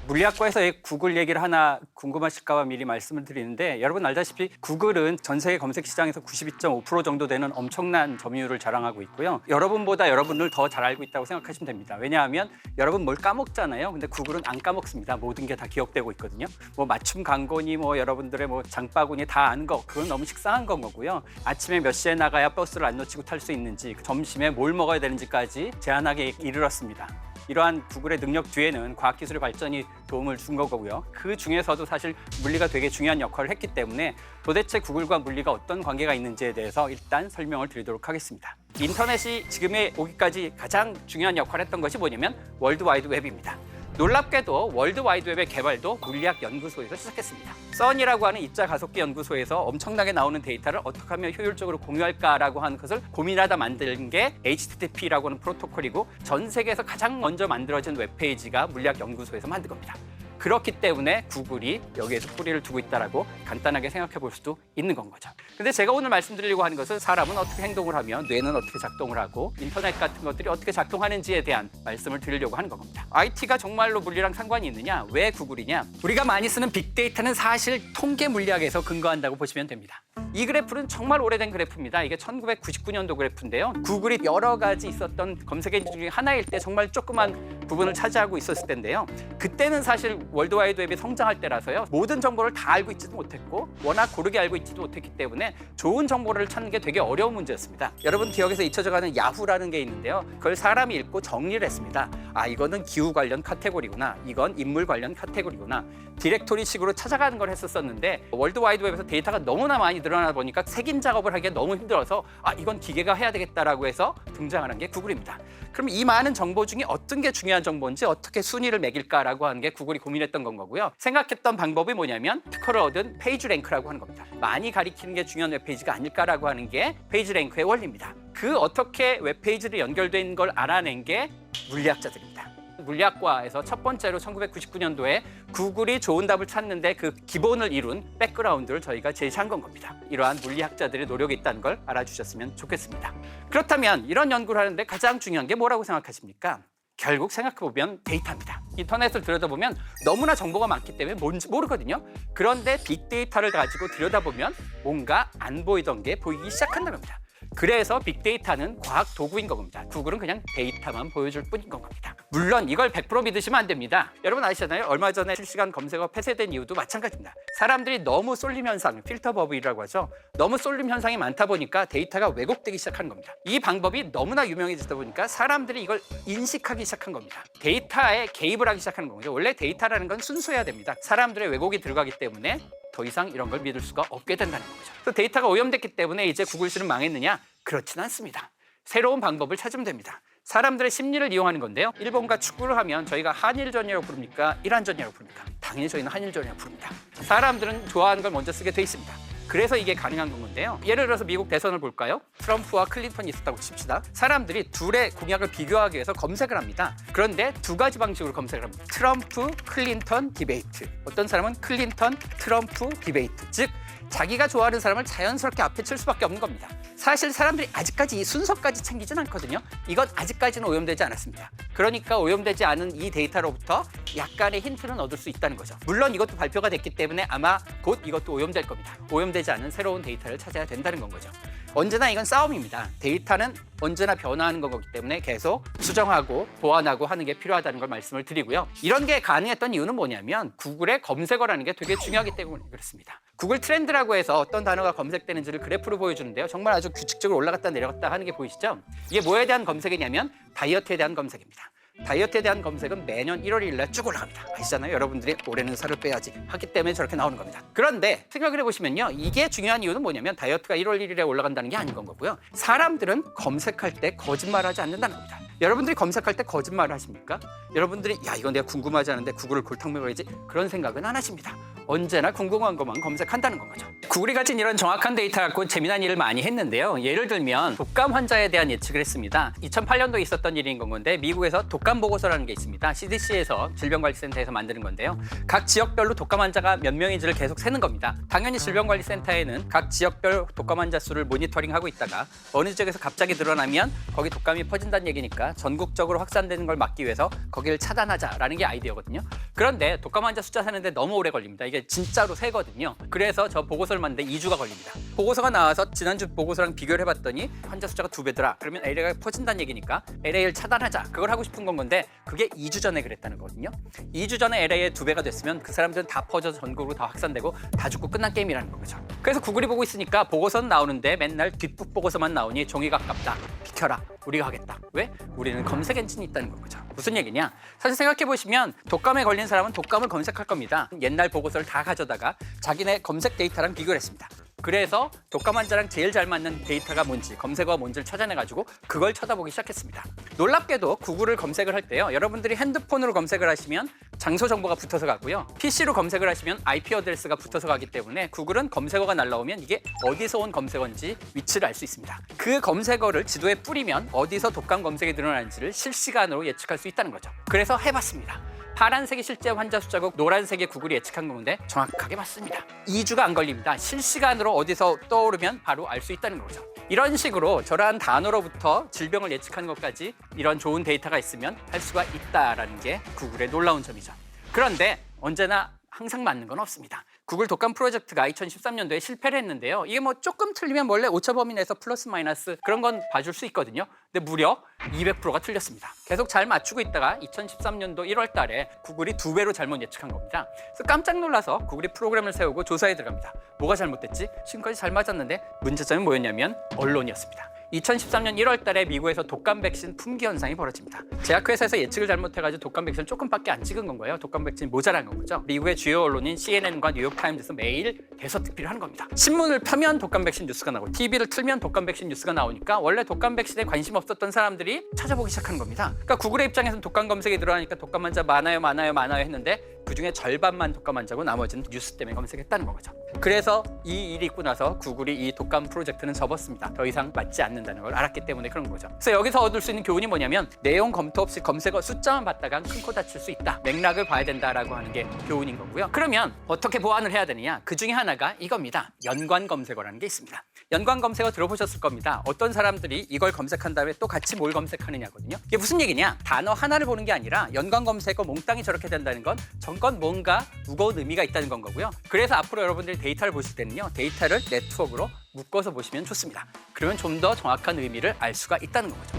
물리학과에서 구글 얘기를 하나 궁금하실까 봐 미리 말씀을 드리는데, 여러분 알다시피 구글은 전 세계 검색 시장에서 92.5% 정도 되는 엄청난 점유율을 자랑하고 있고요. 여러분보다 여러분을 더 잘 알고 있다고 생각하시면 됩니다. 왜냐하면 여러분 뭘 까먹잖아요. 근데 구글은 안 까먹습니다. 모든 게 다 기억되고 있거든요. 뭐 맞춤 광고니 뭐 여러분들의 뭐 장바구니 다 아는 거, 그건 너무 식상한 건 거고요. 아침에 몇 시에 나가야 버스를 안 놓치고 탈 수 있는지, 점심에 뭘 먹어야 되는지까지 제한하게 이르렀습니다. 이러한 구글의 능력 뒤에는 과학기술의 발전이 도움을 준 거고요. 그 중에서도 사실 물리가 되게 중요한 역할을 했기 때문에 도대체 구글과 물리가 어떤 관계가 있는지에 대해서 일단 설명을 드리도록 하겠습니다. 인터넷이 지금에 오기까지 가장 중요한 역할을 했던 것이 뭐냐면 월드와이드 웹입니다. 놀랍게도 월드와이드웹의 개발도 물리학 연구소에서 시작했습니다. 선이라고 하는 입자 가속기 연구소에서 엄청나게 나오는 데이터를 어떻게 하면 효율적으로 공유할까라고 하는 것을 고민하다 만든 게 HTTP라고 하는 프로토콜이고, 전 세계에서 가장 먼저 만들어진 웹페이지가 물리학 연구소에서 만든 겁니다. 그렇기 때문에 구글이 여기에서 뿌리를 두고 있다라고 간단하게 생각해 볼 수도 있는 건 거죠. 근데 제가 오늘 말씀드리려고 하는 것은 사람은 어떻게 행동을 하면 뇌는 어떻게 작동을 하고 인터넷 같은 것들이 어떻게 작동하는지에 대한 말씀을 드리려고 하는 겁니다. IT가 정말로 물리랑 상관이 있느냐? 왜 구글이냐? 우리가 많이 쓰는 빅데이터는 사실 통계 물리학에서 근거한다고 보시면 됩니다. 이 그래프는 정말 오래된 그래프입니다. 이게 1999년도 그래프인데요. 구글이 여러 가지 있었던 검색 엔진 중에 하나일 때 정말 조그만 부분을 차지하고 있었을 때인데요. 그때는 사실 월드와이드웹이 성장할 때라서요. 모든 정보를 다 알고 있지도 못했고 워낙 고르게 알고 있지도 못했기 때문에 좋은 정보를 찾는 게 되게 어려운 문제였습니다. 여러분 기억에서 잊혀져가는 야후라는 게 있는데요. 그걸 사람이 읽고 정리를 했습니다. 아, 이거는 기후 관련 카테고리구나. 이건 인물 관련 카테고리구나. 디렉토리식으로 찾아가는 걸 했었는데 월드와이드웹에서 데이터가 너무나 많이 늘어나다 보니까 색인 작업을 하기가 너무 힘들어서 아, 이건 기계가 해야 되겠다라고 해서 등장하는 게 구글입니다. 그럼 이 많은 정보 중에 어떤 게 중요한 정보인지 어떻게 순위를 매길까라고 하는 게 구글이 고민했던 건 거고요. 생각했던 방법이 뭐냐면 특허를 얻은 페이지 랭크라고 하는 겁니다. 많이 가리키는 게 중요한 웹페이지가 아닐까라고 하는 게 페이지 랭크의 원리입니다. 그 어떻게 웹페이지를 연결된 걸 알아낸 게 물리학자들입니다. 물리학과에서 첫 번째로 1999년도에 구글이 좋은 답을 찾는데 그 기본을 이룬 백그라운드를 저희가 제시한 건 겁니다. 이러한 물리학자들의 노력이 있다는 걸 알아주셨으면 좋겠습니다. 그렇다면 이런 연구를 하는데 가장 중요한 게 뭐라고 생각하십니까? 결국 생각해보면 데이터입니다. 인터넷을 들여다보면 너무나 정보가 많기 때문에 뭔지 모르거든요. 그런데 빅데이터를 가지고 들여다보면 뭔가 안 보이던 게 보이기 시작한다는 겁니다. 그래서 빅데이터는 과학 도구인 겁니다. 구글은 그냥 데이터만 보여줄 뿐인 겁니다. 물론 이걸 100% 믿으시면 안 됩니다. 여러분 아시잖아요. 얼마 전에 실시간 검색어 폐쇄된 이유도 마찬가지입니다. 사람들이 너무 쏠림 현상, 필터 버블이라고 하죠. 너무 쏠림 현상이 많다 보니까 데이터가 왜곡되기 시작하는 겁니다. 이 방법이 너무나 유명해지다 보니까 사람들이 이걸 인식하기 시작한 겁니다. 데이터에 개입을 하기 시작하는 겁니다. 원래 데이터라는 건 순수해야 됩니다. 사람들의 왜곡이 들어가기 때문에 더 이상 이런 걸 믿을 수가 없게 된다는 거죠. 또 데이터가 오염됐기 때문에 이제 구글씨는 망했느냐? 그렇지는 않습니다. 새로운 방법을 찾으면 됩니다. 사람들의 심리를 이용하는 건데요. 일본과 축구를 하면 저희가 한일전이라고 부릅니까? 이란전이라고 부릅니까? 당연히 저희는 한일전이라고 부릅니다. 사람들은 좋아하는 걸 먼저 쓰게 돼 있습니다. 그래서 이게 가능한 건데요. 예를 들어서 미국 대선을 볼까요? 트럼프와 클린턴이 있었다고 칩시다. 사람들이 둘의 공약을 비교하기 위해서 검색을 합니다. 그런데 두 가지 방식으로 검색을 합니다. 트럼프, 클린턴, 디베이트. 어떤 사람은 클린턴, 트럼프, 디베이트. 즉 자기가 좋아하는 사람을 자연스럽게 앞에 칠 수밖에 없는 겁니다. 사실 사람들이 아직까지 이 순서까지 챙기진 않거든요. 이건 아직까지는 오염되지 않았습니다. 그러니까 오염되지 않은 이 데이터로부터 약간의 힌트는 얻을 수 있다는 거죠. 물론 이것도 발표가 됐기 때문에 아마 곧 이것도 오염될 겁니다. 오염되지 않은 새로운 데이터를 찾아야 된다는 건 거죠. 언제나 이건 싸움입니다. 데이터는 언제나 변화하는 거기 때문에 계속 수정하고 보완하고 하는 게 필요하다는 걸 말씀을 드리고요. 이런 게 가능했던 이유는 뭐냐면 구글의 검색어라는 게 되게 중요하기 때문에 그렇습니다. 구글 트렌드라고 해서 어떤 단어가 검색되는지를 그래프로 보여주는데요. 정말 아주 규칙적으로 올라갔다 내려갔다 하는 게 보이시죠? 이게 뭐에 대한 검색이냐면 다이어트에 대한 검색입니다. 다이어트에 대한 검색은 매년 1월 1일 날 쭉 올라갑니다. 아시잖아요. 여러분들이 올해는 살을 빼야지 하기 때문에 저렇게 나오는 겁니다. 그런데 생각을 해보시면요. 이게 중요한 이유는 뭐냐면 다이어트가 1월 1일에 올라간다는 게 아닌 건 거고요. 사람들은 검색할 때 거짓말하지 않는다는 겁니다. 여러분들이 검색할 때 거짓말을 하십니까? 여러분들이 야 이건 내가 궁금하지 않은데 구글을 골탕 먹어야지 그런 생각은 안 하십니다. 언제나 궁금한 것만 검색한다는 건 거죠. 구글이 가진 이런 정확한 데이터 갖고 재미난 일을 많이 했는데요. 예를 들면 독감 환자에 대한 예측을 했습니다. 2008년도에 있었던 일인 건데 미국에서 독감 보고서라는 게 있습니다. CDC에서 질병관리센터에서 만드는 건데요. 각 지역별로 독감 환자가 몇 명인지를 계속 세는 겁니다. 당연히 질병관리센터에는 각 지역별 독감 환자 수를 모니터링하고 있다가 어느 지역에서 갑자기 늘어나면 거기 독감이 퍼진다는 얘기니까 전국적으로 확산되는 걸 막기 위해서 거기를 차단하자라는 게 아이디어거든요. 그런데 독감 환자 숫자 세는데 너무 오래 걸립니다. 이게 진짜로 세거든요. 그래서 저 보고서를 만드는데 2주가 걸립니다. 보고서가 나와서 지난주 보고서랑 비교를 해봤더니 환자 숫자가 2배더라. 그러면 LA가 퍼진다는 얘기니까 LA를 차단하자. 그걸 하고 싶은 건데 그게 2주 전에 그랬다는 거거든요. 2주 전에 LA에 2배가 됐으면 그 사람들은 다 퍼져서 전국으로 다 확산되고 다 죽고 끝난 게임이라는 거죠. 그래서 구글이 보고 있으니까 보고서는 나오는데 맨날 뒷북 보고서만 나오니 종이가 아깝다. 비켜라. 우리가 하겠다. 왜? 우리는 검색 엔진이 있다는 거죠. 무슨 얘기냐? 사실 생각해보시면 독감에 걸린 사람은 독감을 검색할 겁니다. 옛날 보고서를 다 가져다가 자기네 검색 데이터랑 비교를 했습니다. 그래서 독감 환자랑 제일 잘 맞는 데이터가 뭔지, 검색어가 뭔지를 찾아내가지고 그걸 쳐다보기 시작했습니다. 놀랍게도 구글을 검색을 할 때요. 여러분들이 핸드폰으로 검색을 하시면 장소 정보가 붙어서 가고요. PC로 검색을 하시면 IP 어드레스가 붙어서 가기 때문에 구글은 검색어가 날라오면 이게 어디서 온 검색어인지 위치를 알 수 있습니다. 그 검색어를 지도에 뿌리면 어디서 독감 검색이 늘어나는지를 실시간으로 예측할 수 있다는 거죠. 그래서 해봤습니다. 파란색이 실제 환자 숫자고 노란색이 구글이 예측한 건데 정확하게 맞습니다. 2주가 안 걸립니다. 실시간으로 어디서 떠오르면 바로 알 수 있다는 거죠. 이런 식으로 저러한 단어로부터 질병을 예측하는 것까지 이런 좋은 데이터가 있으면 할 수가 있다라는 게 구글의 놀라운 점이죠. 그런데 언제나 항상 맞는 건 없습니다. 구글 독감 프로젝트가 2013년도에 실패를 했는데요. 이게 뭐 조금 틀리면 원래 오차 범위 내에서 플러스 마이너스 그런 건 봐줄 수 있거든요. 근데 무려 200%가 틀렸습니다. 계속 잘 맞추고 있다가 2013년도 1월 달에 구글이 2배로 잘못 예측한 겁니다. 그래서 깜짝 놀라서 구글이 프로그램을 세우고 조사에 들어갑니다. 뭐가 잘못됐지? 지금까지 잘 맞았는데 문제점이 뭐였냐면 언론이었습니다. 2013년 1월 달에 미국에서 독감 백신 품귀 현상이 벌어집니다. 제약회사에서 예측을 잘못해가지고 독감 백신을 조금밖에 안 찍은 건 거예요. 독감 백신이 모자란 건 거죠. 미국의 주요 언론인 CNN과 뉴욕타임즈에서 매일 대서특필을 하는 겁니다. 신문을 펴면 독감 백신 뉴스가 나오고 TV를 틀면 독감 백신 뉴스가 나오니까 원래 독감 백신에 관심 없었던 사람들이 찾아보기 시작하는 겁니다. 그러니까 구글의 입장에서는 독감 검색이 들어가니까 독감 환자 많아요 했는데 그중에 절반만 독감 환자고 나머지는 뉴스 때문에 검색했다는 거죠. 그래서 이 일이 있고 나서 구글이 이 독감 프로젝트는 접었습니다. 더 이상 맞지 않는다는 걸 알았기 때문에 그런 거죠. 그래서 여기서 얻을 수 있는 교훈이 뭐냐면 내용 검토 없이 검색어 숫자만 봤다가 큰 코 다칠 수 있다. 맥락을 봐야 된다라고 하는 게 교훈인 거고요. 그러면 어떻게 보완을 해야 되느냐? 그 중에 하나가 이겁니다. 연관 검색어라는 게 있습니다. 연관 검색어 들어보셨을 겁니다. 어떤 사람들이 이걸 검색한 다음에 또 같이 뭘 검색하느냐거든요. 이게 무슨 얘기냐? 단어 하나를 보는 게 아니라 연관 검색어 몽땅이 저렇게 된다는 건 정건 뭔가 무거운 의미가 있다는 건 거고요. 그래서 앞으로 여러분들이 데이터를 보실 때는요. 데이터를 네트워크로 묶어서 보시면 좋습니다. 그러면 좀 더 정확한 의미를 알 수가 있다는 거죠.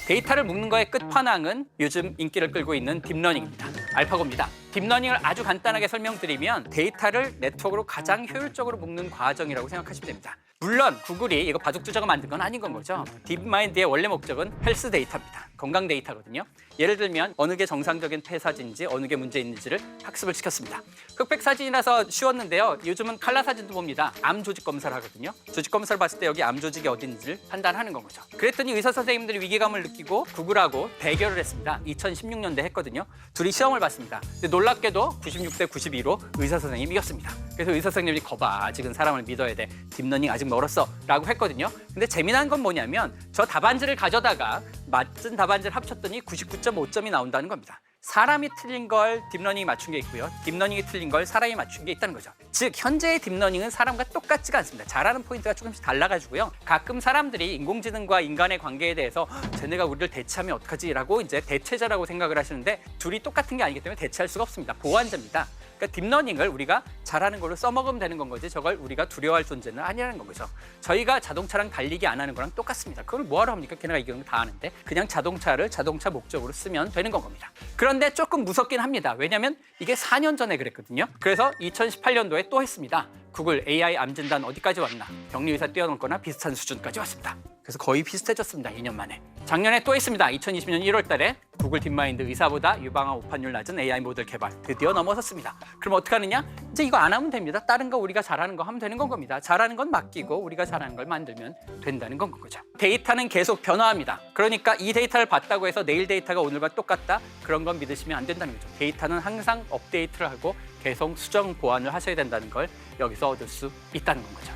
데이터를 묶는 거의 끝판왕은 요즘 인기를 끌고 있는 딥러닝입니다. 알파고입니다. 딥러닝을 아주 간단하게 설명드리면 데이터를 네트워크로 가장 효율적으로 묶는 과정이라고 생각하시면 됩니다. 물론 구글이 이거 바둑 두자가 만든 건 아닌 건 거죠. 딥마인드의 원래 목적은 헬스 데이터입니다. 건강 데이터거든요. 예를 들면 어느 게 정상적인 폐 사진인지 어느 게 문제 있는지를 학습을 시켰습니다. 흑백 사진이라서 쉬웠는데요. 요즘은 칼라 사진도 봅니다. 암 조직 검사를 하거든요. 조직 검사를 봤을 때 여기 암 조직이 어디 있는지를 판단하는 건 거죠. 그랬더니 의사 선생님들이 위기감을 느끼고 구글하고 대결을 했습니다. 2016년대 했거든요. 둘이 시험을 봤습니다. 근데 놀랍게도 96대 92로 의사 선생님이 이겼습니다. 그래서 의사 선생님이 거봐, 아직은 사람을 믿어야 돼. 딥러닝 아직 멀었어 라고 했거든요. 근데 재미난 건 뭐냐면 저 답안지를 가져다가 맞은 답안지를 합쳤더니 99.5점이 나온다는 겁니다. 사람이 틀린 걸 딥러닝이 맞춘 게 있고요. 딥러닝이 틀린 걸 사람이 맞춘 게 있다는 거죠. 즉 현재의 딥러닝은 사람과 똑같지가 않습니다. 잘하는 포인트가 조금씩 달라가지고요. 가끔 사람들이 인공지능과 인간의 관계에 대해서 쟤네가 우리를 대체하면 어떡하지라고 이제 대체자라고 생각을 하시는데 둘이 똑같은 게 아니기 때문에 대체할 수가 없습니다. 보완자입니다. 그러니까 딥러닝을 우리가 잘하는 걸로 써먹으면 되는 건 거지 저걸 우리가 두려워할 존재는 아니라는 거죠. 저희가 자동차랑 달리기 안 하는 거랑 똑같습니다. 그걸 뭐하러 합니까? 걔네가 이기는 거 다 아는데 그냥 자동차를 자동차 목적으로 쓰면 되는 건 겁니다. 그런데 조금 무섭긴 합니다. 왜냐하면 이게 4년 전에 그랬거든요. 그래서 2018년도에 또 했습니다. 구글 AI 암 진단 어디까지 왔나? 격리의사 뛰어넘거나 비슷한 수준까지 왔습니다. 그래서 거의 비슷해졌습니다. 2년 만에. 작년에 또 했습니다. 2020년 1월 달에 구글 딥마인드 의사보다 유방암 오판율 낮은 AI 모델 개발 드디어 넘어섰습니다. 그럼 어떻게 하느냐? 이제 이거 안 하면 됩니다. 다른 거 우리가 잘하는 거 하면 되는 건 겁니다. 잘하는 건 맡기고 우리가 잘하는 걸 만들면 된다는 건 거죠. 데이터는 계속 변화합니다. 그러니까 이 데이터를 봤다고 해서 내일 데이터가 오늘과 똑같다? 그런 건 믿으시면 안 된다는 거죠. 데이터는 항상 업데이트를 하고 계속 수정 보완을 하셔야 된다는 걸 여기서 얻을 수 있다는 건 거죠.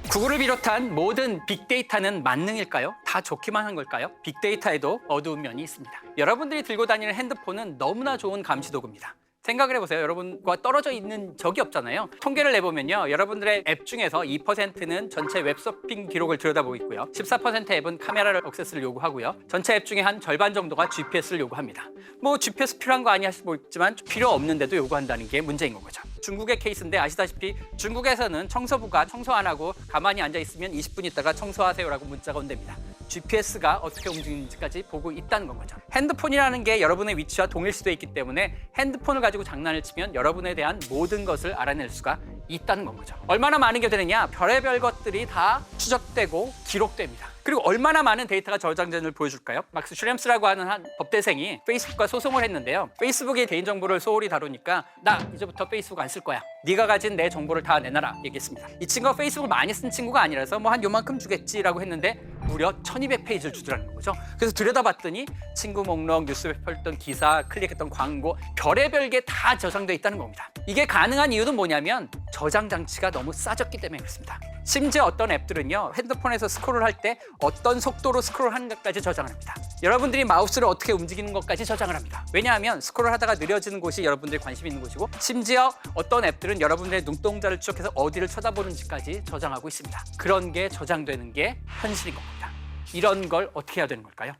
구글을 비롯한 모든 빅데이터는 만능일까요? 다 좋기만 한 걸까요? 빅데이터에도 어두운 면이 있습니다. 여러분들이 들고 다니는 핸드폰은 너무나 좋은 감시 도구입니다. 생각을 해보세요. 여러분과 떨어져 있는 적이 없잖아요. 통계를 내보면요. 여러분들의 앱 중에서 2%는 전체 웹서핑 기록을 들여다보고 있고요. 14% 앱은 카메라를 액세스를 요구하고요. 전체 앱 중에 한 절반 정도가 GPS를 요구합니다. 뭐 GPS 필요한 거 아니야 하실 수 있지만 필요 없는데도 요구한다는 게 문제인 거죠. 중국의 케이스인데 아시다시피 중국에서는 청소부가 청소 안 하고 가만히 앉아 있으면 20분 있다가 청소하세요라고 문자가 온답니다. GPS가 어떻게 움직이는지까지 보고 있다는 건 거죠. 핸드폰이라는 게 여러분의 위치와 동일시되어 있기 때문에 핸드폰을 가지고 장난을 치면 여러분에 대한 모든 것을 알아낼 수가 있다는 건 거죠. 얼마나 많은 게 되느냐? 별의별 것들이 다 추적되고 기록됩니다. 그리고 얼마나 많은 데이터가 저장된을 보여줄까요? 막스 슈렘스라고 하는 한 법대생이 페이스북과 소송을 했는데요. 페이스북의 개인정보를 소홀히 다루니까 나 이제부터 페이스북 안 쓸 거야. 네가 가진 내 정보를 다 내놔라 얘기했습니다. 이 친구가 페이스북을 많이 쓴 친구가 아니라서 뭐 한 요만큼 주겠지라고 했는데 무려 1200페이지를 주더라는 거죠. 그래서 들여다봤더니 친구 목록, 뉴스에 펼던 기사, 클릭했던 광고 별의별 게 다 저장돼 있다는 겁니다. 이게 가능한 이유는 뭐냐면 저장 장치가 너무 싸졌기 때문에 그렇습니다. 심지어 어떤 앱들은요. 핸드폰에서 스크롤을 할 때 어떤 속도로 스크롤하는 것까지 저장을 합니다. 여러분들이 마우스를 어떻게 움직이는 것까지 저장을 합니다. 왜냐하면 스크롤하다가 느려지는 곳이 여러분들이 관심 있는 곳이고 심지어 어떤 앱들은 여러분들의 눈동자를 추적해서 어디를 쳐다보는지까지 저장하고 있습니다. 그런 게 저장되는 게 현실인 겁니다. 이런 걸 어떻게 해야 되는 걸까요?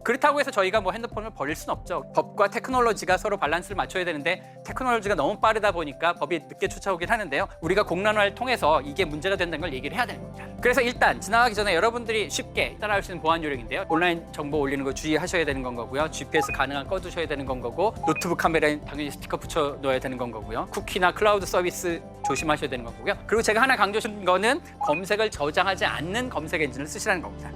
그렇다고 해서 저희가 뭐 핸드폰을 버릴 수는 없죠. 법과 테크놀로지가 서로 밸런스를 맞춰야 되는데 테크놀로지가 너무 빠르다 보니까 법이 늦게 쫓아오긴 하는데요. 우리가 공론화를 통해서 이게 문제가 된다는 걸 얘기를 해야 되는 겁니다. 그래서 일단 지나가기 전에 여러분들이 쉽게 따라할 수 있는 보안 요령인데요. 온라인 정보 올리는 거 주의하셔야 되는 건 거고요. GPS 가능한 꺼두셔야 되는 건 거고 노트북 카메라에 당연히 스티커 붙여 넣어야 되는 건 거고요. 쿠키나 클라우드 서비스 조심하셔야 되는 거고요. 그리고 제가 하나 강조하신 거는 검색을 저장하지 않는 검색 엔진을 쓰시라는 겁니다.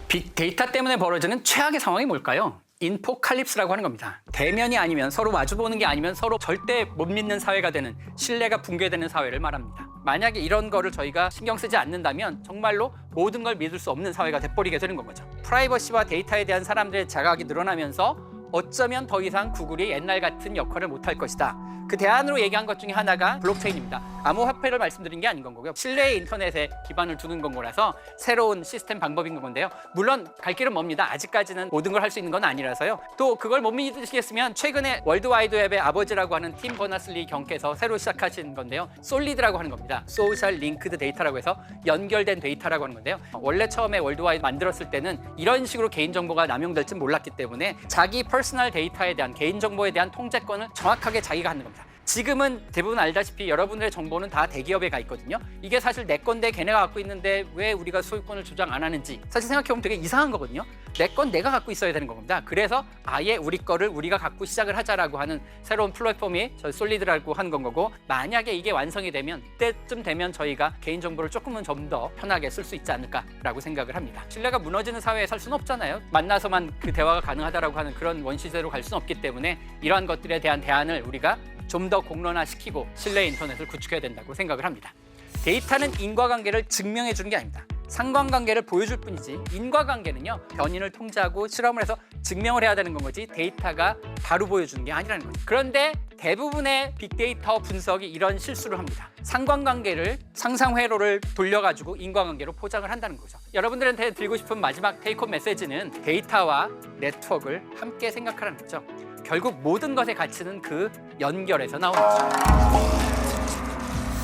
빅데이터 때문에 벌어지는 최악의 상황이 뭘까요? 인포칼립스라고 하는 겁니다. 대면이 아니면 서로 마주보는 게 아니면 서로 절대 못 믿는 사회가 되는 신뢰가 붕괴되는 사회를 말합니다. 만약에 이런 거를 저희가 신경 쓰지 않는다면 정말로 모든 걸 믿을 수 없는 사회가 돼버리게 되는 거죠. 프라이버시와 데이터에 대한 사람들의 자각이 늘어나면서 어쩌면 더 이상 구글이 옛날 같은 역할을 못할 것이다. 그 대안으로 얘기한 것 중에 하나가 블록체인입니다. 암호화폐를 말씀드린 게 아닌 건 거고요. 신뢰의 인터넷에 기반을 두는 건 거라서 새로운 시스템 방법인 건데요. 물론 갈 길은 멉니다. 아직까지는 모든 걸 할 수 있는 건 아니라서요. 또 그걸 못 믿으시겠으면 최근에 월드와이드웹의 아버지라고 하는 팀 버너슬리 경께서 새로 시작하신 건데요. 솔리드라고 하는 겁니다. 소셜 링크드 데이터라고 해서 연결된 데이터라고 하는 건데요. 원래 처음에 월드와이드 만들었을 때는 이런 식으로 개인정보가 남용될지 몰랐기 때문에 자기 퍼스널 데이터에 대한 개인정보에 대한 통제권을 정확하게 자기가 갖는 겁니다. 지금은 대부분 알다시피 여러분들의 정보는 다 대기업에 가 있거든요. 이게 사실 내 건데 걔네가 갖고 있는데 왜 우리가 소유권을 주장 안 하는지 사실 생각해보면 되게 이상한 거거든요. 내 건 내가 갖고 있어야 되는 겁니다. 그래서 아예 우리 거를 우리가 갖고 시작을 하자라고 하는 새로운 플랫폼이 저희 솔리드라고 하는 건 거고, 만약에 이게 완성이 되면 그때쯤 되면 저희가 개인정보를 조금은 좀 더 편하게 쓸 수 있지 않을까라고 생각을 합니다. 신뢰가 무너지는 사회에 살 수는 없잖아요. 만나서만 그 대화가 가능하다라고 하는 그런 원시대로 갈 수는 없기 때문에 이러한 것들에 대한 대안을 우리가 좀 더 공론화시키고 신뢰 인터넷을 구축해야 된다고 생각을 합니다. 데이터는 인과관계를 증명해 주는 게 아닙니다. 상관관계를 보여줄 뿐이지 인과관계는요, 변인을 통제하고 실험을 해서 증명을 해야 되는 건 거지 데이터가 바로 보여주는 게 아니라는 거죠. 그런데 대부분의 빅데이터 분석이 이런 실수를 합니다. 상관관계를 상상회로를 돌려가지고 인과관계로 포장을 한다는 거죠. 여러분들한테 드리고 싶은 마지막 테이크홈 메시지는 데이터와 네트워크를 함께 생각하라는 거죠. 결국 모든 것의 가치는 그 연결에서 나오는 거죠.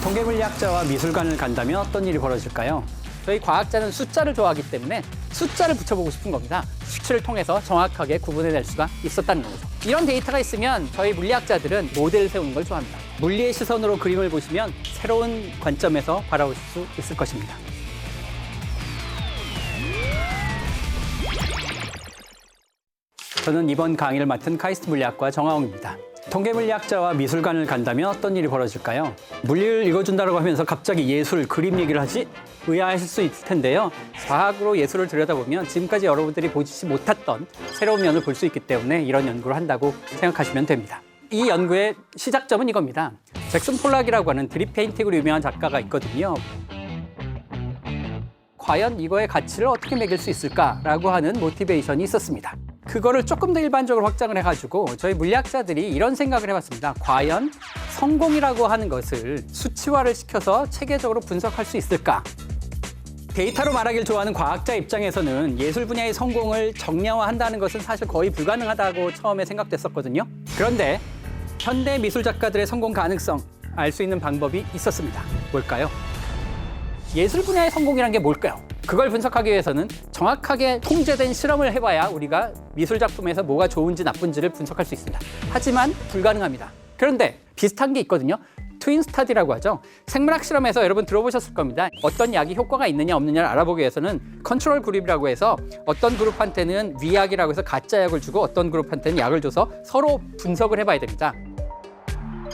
통계물리학자와 미술관을 간다면 어떤 일이 벌어질까요? 저희 과학자는 숫자를 좋아하기 때문에 숫자를 붙여보고 싶은 겁니다. 수치를 통해서 정확하게 구분해낼 수가 있었다는 거죠. 이런 데이터가 있으면 저희 물리학자들은 모델을 세우는 걸 좋아합니다. 물리의 시선으로 그림을 보시면 새로운 관점에서 바라보실 수 있을 것입니다. 저는 이번 강의를 맡은 카이스트 물리학과 정하홍입니다. 통계물리학자와 미술관을 간다면 어떤 일이 벌어질까요? 물리를 읽어준다고 하면서 갑자기 예술, 그림 얘기를 하지? 의아하실 수 있을 텐데요. 과학으로 예술을 들여다보면 지금까지 여러분들이 보지 못했던 새로운 면을 볼 수 있기 때문에 이런 연구를 한다고 생각하시면 됩니다. 이 연구의 시작점은 이겁니다. 잭슨 폴락이라고 하는 드립 페인팅으로 유명한 작가가 있거든요. 과연 이거의 가치를 어떻게 매길 수 있을까라고 하는 모티베이션이 있었습니다. 그거를 조금 더 일반적으로 확장을 해가지고 저희 물리학자들이 이런 생각을 해봤습니다. 과연 성공이라고 하는 것을 수치화를 시켜서 체계적으로 분석할 수 있을까? 데이터로 말하길 좋아하는 과학자 입장에서는 예술 분야의 성공을 정량화한다는 것은 사실 거의 불가능하다고 처음에 생각됐었거든요. 그런데 현대 미술 작가들의 성공 가능성 알 수 있는 방법이 있었습니다. 뭘까요? 예술 분야의 성공이란 게 뭘까요? 그걸 분석하기 위해서는 정확하게 통제된 실험을 해봐야 우리가 미술 작품에서 뭐가 좋은지 나쁜지를 분석할 수 있습니다. 하지만 불가능합니다. 그런데 비슷한 게 있거든요. 트윈 스타디라고 하죠. 생물학 실험에서 여러분 들어보셨을 겁니다. 어떤 약이 효과가 있느냐 없느냐를 알아보기 위해서는 컨트롤 그룹이라고 해서 어떤 그룹한테는 위약이라고 해서 가짜 약을 주고 어떤 그룹한테는 약을 줘서 서로 분석을 해봐야 됩니다.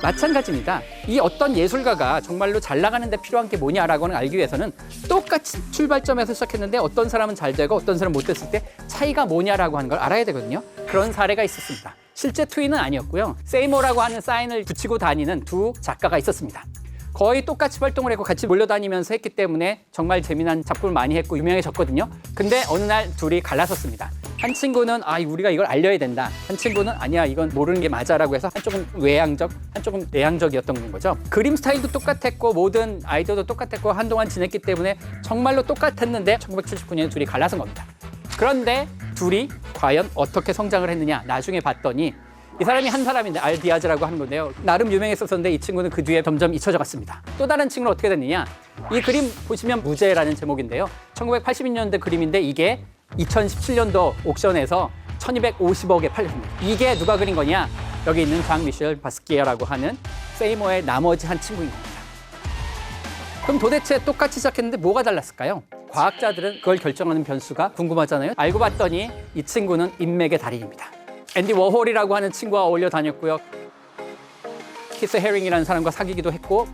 마찬가지입니다. 이 어떤 예술가가 정말로 잘 나가는 데 필요한 게 뭐냐라고 알기 위해서는 똑같이 출발점에서 시작했는데 어떤 사람은 잘 되고 어떤 사람은 못 됐을 때 차이가 뭐냐라고 하는 걸 알아야 되거든요. 그런 사례가 있었습니다. 실제 트윈은 아니었고요. 세이모라고 하는 사인을 붙이고 다니는 두 작가가 있었습니다. 거의 똑같이 활동을 했고 같이 몰려다니면서 했기 때문에 정말 재미난 작품을 많이 했고 유명해졌거든요. 근데 어느 날 둘이 갈라섰습니다. 한 친구는 우리가 이걸 알려야 된다. 한 친구는 아니야, 이건 모르는 게 맞아라고 해서 한쪽은 외향적, 한쪽은 내향적이었던 거죠. 그림 스타일도 똑같았고 모든 아이디어도 똑같았고 한동안 지냈기 때문에 정말로 똑같았는데 1979년에 둘이 갈라선 겁니다. 그런데 둘이 과연 어떻게 성장을 했느냐 나중에 봤더니 이 사람이 한 사람인데 알 디아즈라고 하는 건데요. 나름 유명했었는데 이 친구는 그 뒤에 점점 잊혀져 갔습니다. 또 다른 친구는 어떻게 됐느냐. 이 그림 보시면 무제라는 제목인데요. 1982년도 그림인데 이게 2017년도 옥션에서 1250억에 팔렸습니다. 이게 누가 그린 거냐? 여기 있는 장 미셸 바스키에라고 하는 세이모의 나머지 한 친구인 겁니다. 그럼 도대체 똑같이 시작했는데 뭐가 달랐을까요? 과학자들은 그걸 결정하는 변수가 궁금하잖아요. 알고 봤더니 이 친구는 인맥의 달인입니다. 앤디 워홀이라고 하는 친구와 어울려 다녔고요. 키스 헤링이라는 사람과 사귀기도 했고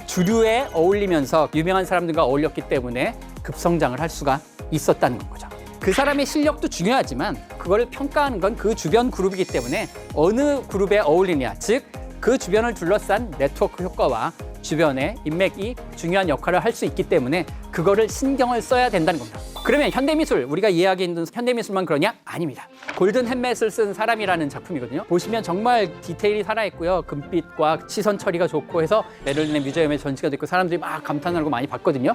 주류에 어울리면서 유명한 사람들과 어울렸기 때문에 급성장을 할 수가 있었다는 거죠. 그 사람의 실력도 중요하지만 그걸 평가하는 건 그 주변 그룹이기 때문에 어느 그룹에 어울리냐, 즉 그 주변을 둘러싼 네트워크 효과와 주변의 인맥이 중요한 역할을 할 수 있기 때문에 그거를 신경을 써야 된다는 겁니다. 그러면 현대미술, 우리가 이해하기 힘든 현대미술만 그러냐? 아닙니다. 골든 햄멧을 쓴 사람이라는 작품이거든요. 보시면 정말 디테일이 살아있고요. 금빛과 시선 처리가 좋고 해서 베를린의 뮤지엄에 전시가 됐고 사람들이 막 감탄하고 많이 봤거든요.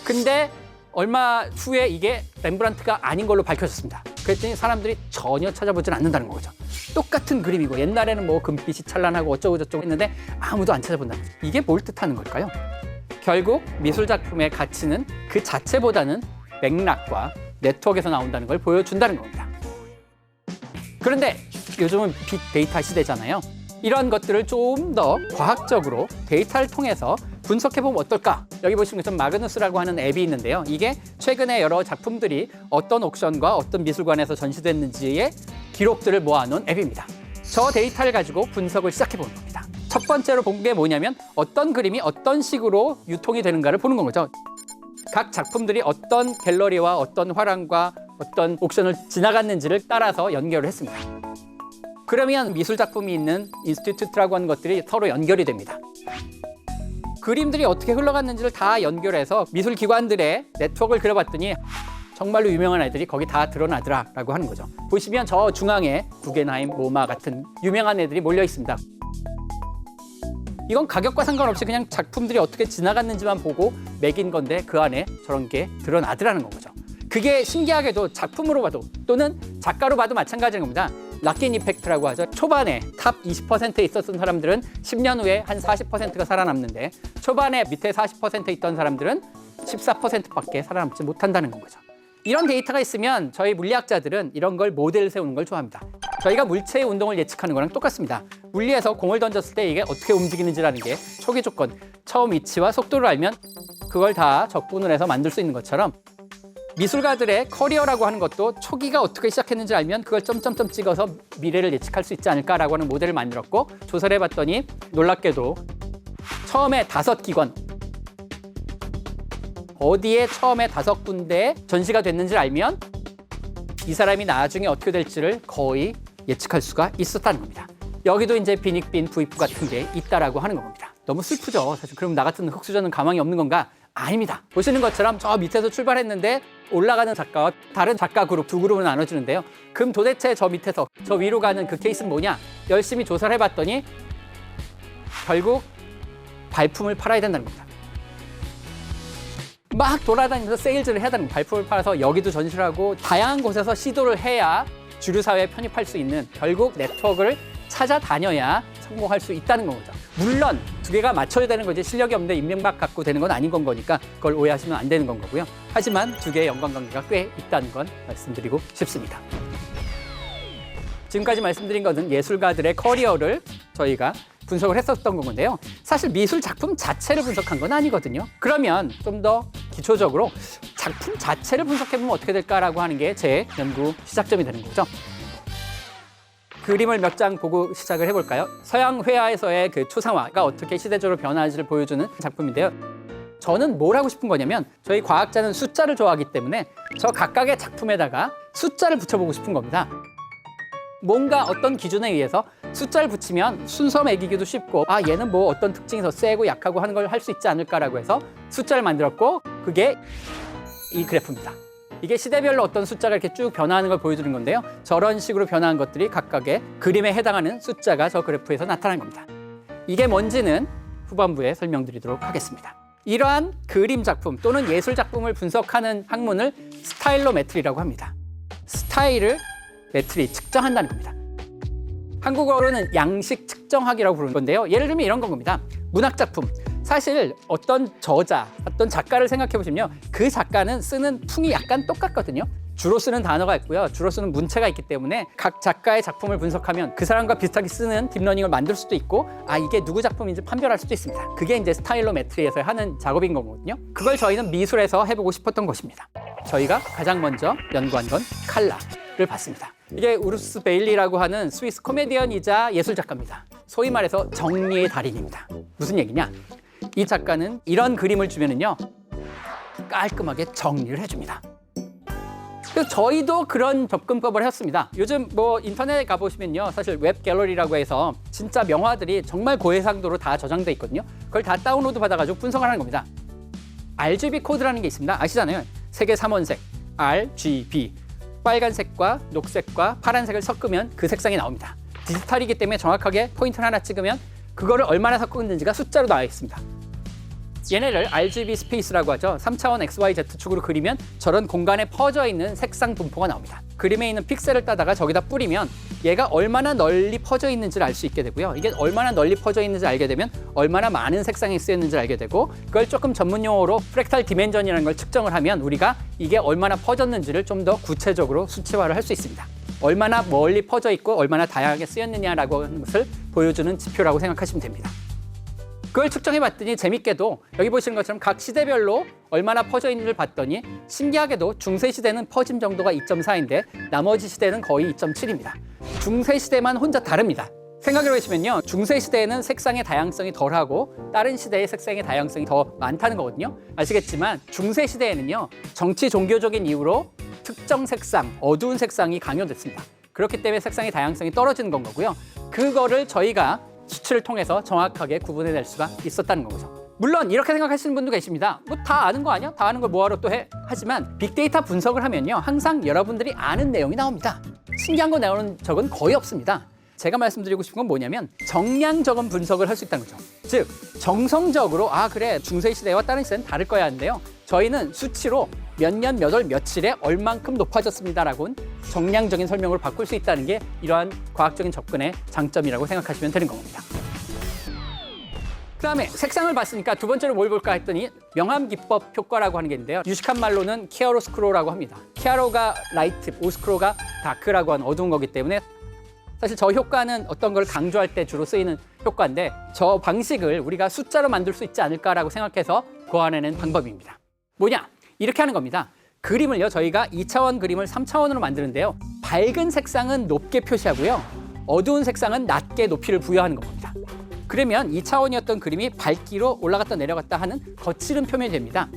근데 얼마 후에 이게 렘브란트가 아닌 걸로 밝혀졌습니다. 그랬더니 사람들이 전혀 찾아보질 않는다는 거죠. 똑같은 그림이고 옛날에는 뭐 금빛이 찬란하고 어쩌고 저쩌고 했는데 아무도 안 찾아본다는 거죠. 이게 뭘 뜻하는 걸까요? 결국 미술 작품의 가치는 그 자체보다는 맥락과 네트워크에서 나온다는 걸 보여준다는 겁니다. 그런데 요즘은 빅데이터 시대잖아요. 이런 것들을 좀 더 과학적으로 데이터를 통해서 분석해보면 어떨까? 여기 보시면 좀 마그누스라고 하는 앱이 있는데요. 이게 최근에 여러 작품들이 어떤 옥션과 어떤 미술관에서 전시됐는지의 기록들을 모아놓은 앱입니다. 저 데이터를 가지고 분석을 시작해보는 겁니다. 첫 번째로 본 게 뭐냐면 어떤 그림이 어떤 식으로 유통이 되는가를 보는 거죠. 각 작품들이 어떤 갤러리와 어떤 화廊과 어떤 옥션을 지나갔는지를 따라서 연결을 했습니다. 그러면 미술 작품이 있는 인스티튜트라고 하는 것들이 서로 연결이 됩니다. 그림들이 어떻게 흘러갔는지를 다 연결해서 미술 기관들의 네트워크를 그려봤더니 정말로 유명한 애들이 거기 다 드러나더라라고 하는 거죠. 보시면 저 중앙에 구겐하임, 모마 같은 유명한 애들이 몰려 있습니다. 이건 가격과 상관없이 그냥 작품들이 어떻게 지나갔는지만 보고 매긴 건데 그 안에 저런 게 드러나더라는 거죠. 그게 신기하게도 작품으로 봐도 또는 작가로 봐도 마찬가지인 겁니다. 락인 이펙트라고 하죠. 초반에 탑 20%에 있었던 사람들은 10년 후에 한 40%가 살아남는데 초반에 밑에 40%에 있던 사람들은 14%밖에 살아남지 못한다는 거죠. 이런 데이터가 있으면 저희 물리학자들은 이런 걸 모델 세우는 걸 좋아합니다. 저희가 물체의 운동을 예측하는 거랑 똑같습니다. 물리에서 공을 던졌을 때 이게 어떻게 움직이는지라는 게 초기 조건, 처음 위치와 속도를 알면 그걸 다 적분을 해서 만들 수 있는 것처럼 미술가들의 커리어라고 하는 것도 초기가 어떻게 시작했는지 알면 그걸 점점점 찍어서 미래를 예측할 수 있지 않을까라고 하는 모델을 만들었고 조사를 해봤더니 놀랍게도 처음에 5기관 어디에 처음에 5군데에 전시가 됐는지를 알면 이 사람이 나중에 어떻게 될지를 거의 예측할 수가 있었다는 겁니다. 여기도 이제 빈익빈 부익부 같은 게 있다라고 하는 겁니다. 너무 슬프죠. 사실 그럼 나 같은 흑수저는 가망이 없는 건가? 아닙니다. 보시는 것처럼 저 밑에서 출발했는데 올라가는 작가와 다른 작가 그룹 두 그룹을 나눠주는데요. 그럼 도대체 저 밑에서 저 위로 가는 그 케이스는 뭐냐? 열심히 조사를 해봤더니 결국 발품을 팔아야 된다는 겁니다. 막 돌아다니면서 세일즈를 해야 되는 거예요. 발품을 팔아서 여기도 전시를 하고 다양한 곳에서 시도를 해야 주류 사회에 편입할 수 있는 결국 네트워크를 찾아다녀야 성공할 수 있다는 거죠. 물론 두 개가 맞춰야 되는 거지 실력이 없는데 인맥만 갖고 되는 건 아닌 건 거니까 그걸 오해하시면 안 되는 건 거고요. 하지만 두 개의 연관관계가 꽤 있다는 건 말씀드리고 싶습니다. 지금까지 말씀드린 것은 예술가들의 커리어를 저희가 분석을 했었던 건데요. 사실 미술 작품 자체를 분석한 건 아니거든요. 그러면 좀 더 기초적으로 작품 자체를 분석해보면 어떻게 될까라고 하는 게 제 연구 시작점이 되는 거죠. 그림을 몇 장 보고 시작을 해볼까요? 서양 회화에서의 그 초상화가 어떻게 시대적으로 변화하는지를 보여주는 작품인데요. 저는 뭘 하고 싶은 거냐면 저희 과학자는 숫자를 좋아하기 때문에 저 각각의 작품에다가 숫자를 붙여보고 싶은 겁니다. 뭔가 어떤 기준에 의해서 숫자를 붙이면 순서 매기기도 쉽고 아 얘는 뭐 어떤 특징이 더 세고 약하고 하는 걸 할 수 있지 않을까라고 해서 숫자를 만들었고 그게 이 그래프입니다. 이게 시대별로 어떤 숫자가 이렇게 쭉 변화하는 걸 보여주는 건데요. 저런 식으로 변화한 것들이 각각의 그림에 해당하는 숫자가 저 그래프에서 나타난 겁니다. 이게 뭔지는 후반부에 설명드리도록 하겠습니다. 이러한 그림 작품 또는 예술 작품을 분석하는 학문을 스타일로메트리라고 합니다. 스타일을 메트리, 측정한다는 겁니다. 한국어로는 양식 측정학이라고 부르는 건데요. 예를 들면 이런 건 겁니다. 문학 작품. 사실 어떤 저자, 어떤 작가를 생각해 보시면요. 그 작가는 쓰는 풍이 약간 똑같거든요. 주로 쓰는 단어가 있고요. 주로 쓰는 문체가 있기 때문에 각 작가의 작품을 분석하면 그 사람과 비슷하게 쓰는 딥러닝을 만들 수도 있고 아 이게 누구 작품인지 판별할 수도 있습니다. 그게 이제 스타일로메트리에서 하는 작업인 거거든요. 그걸 저희는 미술에서 해보고 싶었던 것입니다. 저희가 가장 먼저 연구한 건 칼라를 봤습니다. 이게 우르스 베일리라고 하는 스위스 코미디언이자 예술 작가입니다. 소위 말해서 정리의 달인입니다. 무슨 얘기냐? 이 작가는 이런 그림을 주면은요 깔끔하게 정리를 해줍니다. 그래서 저희도 그런 접근법을 했습니다. 요즘 뭐 인터넷에 가보시면요 사실 웹 갤러리라고 해서 진짜 명화들이 정말 고해상도로 다 저장돼 있거든요. 그걸 다 다운로드 받아가지고 분석을 하는 겁니다. RGB 코드라는 게 있습니다. 아시잖아요. 색의 3원색 RGB 빨간색과 녹색과 파란색을 섞으면 그 색상이 나옵니다. 디지털이기 때문에 정확하게 포인트를 하나 찍으면 그거를 얼마나 섞었는지가 숫자로 나와 있습니다. 얘네를 RGB 스페이스라고 하죠. 3차원 XYZ축으로 그리면 저런 공간에 퍼져 있는 색상 분포가 나옵니다. 그림에 있는 픽셀을 따다가 저기다 뿌리면 얘가 얼마나 널리 퍼져 있는지를 알 수 있게 되고요. 이게 얼마나 널리 퍼져 있는지 알게 되면 얼마나 많은 색상이 쓰였는지를 알게 되고 그걸 조금 전문 용어로 프랙탈 디멘전이라는 걸 측정을 하면 우리가 이게 얼마나 퍼졌는지를 좀 더 구체적으로 수치화를 할 수 있습니다. 얼마나 멀리 퍼져 있고 얼마나 다양하게 쓰였느냐라고 하는 것을 보여주는 지표라고 생각하시면 됩니다. 그걸 측정해 봤더니 재밌게도 여기 보시는 것처럼 각 시대별로 얼마나 퍼져 있는지를 봤더니 신기하게도 중세 시대는 퍼짐 정도가 2.4인데 나머지 시대는 거의 2.7입니다. 중세 시대만 혼자 다릅니다. 생각해 보시면요. 중세 시대에는 색상의 다양성이 덜하고 다른 시대의 색상의 다양성이 더 많다는 거거든요. 아시겠지만 중세 시대에는요. 정치 종교적인 이유로 특정 색상, 어두운 색상이 강요됐습니다. 그렇기 때문에 색상의 다양성이 떨어지는 건 거고요. 그거를 저희가 수치를 통해서 정확하게 구분해낼 수가 있었다는 거죠. 물론 이렇게 생각하시는 분도 계십니다. 뭐 다 아는 거 아니야? 다 아는 걸 뭐하러 또 해? 하지만 빅데이터 분석을 하면요. 항상 여러분들이 아는 내용이 나옵니다. 신기한 거 나오는 적은 거의 없습니다. 제가 말씀드리고 싶은 건 뭐냐면 정량적인 분석을 할 수 있다는 거죠. 즉 정성적으로 그래 중세 시대와 다른 시대는 다를 거야 하는데요. 저희는 수치로 몇 년, 몇 월, 며칠에 얼만큼 높아졌습니다라고는 정량적인 설명을 바꿀 수 있다는 게 이러한 과학적인 접근의 장점이라고 생각하시면 되는 겁니다. 그다음에 색상을 봤으니까 두 번째로 뭘 볼까 했더니 명암 기법 효과라고 하는 게 있는데요. 유식한 말로는 키아로스크로라고 합니다. 키아로가 라이트, 오스크로가 다크라고 하는 어두운 거기 때문에 사실 저 효과는 어떤 걸 강조할 때 주로 쓰이는 효과인데 저 방식을 우리가 숫자로 만들 수 있지 않을까라고 생각해서 고안해낸 방법입니다. 뭐냐? 이렇게 하는 겁니다. 그림을요, 저희가 2차원 그림을 3차원으로 만드는데요. 밝은 색상은 높게 표시하고요. 어두운 색상은 낮게 높이를 부여하는 겁니다. 그러면 2차원이었던 그림이 밝기로 올라갔다 내려갔다 하는 거칠은 표면이 됩니다.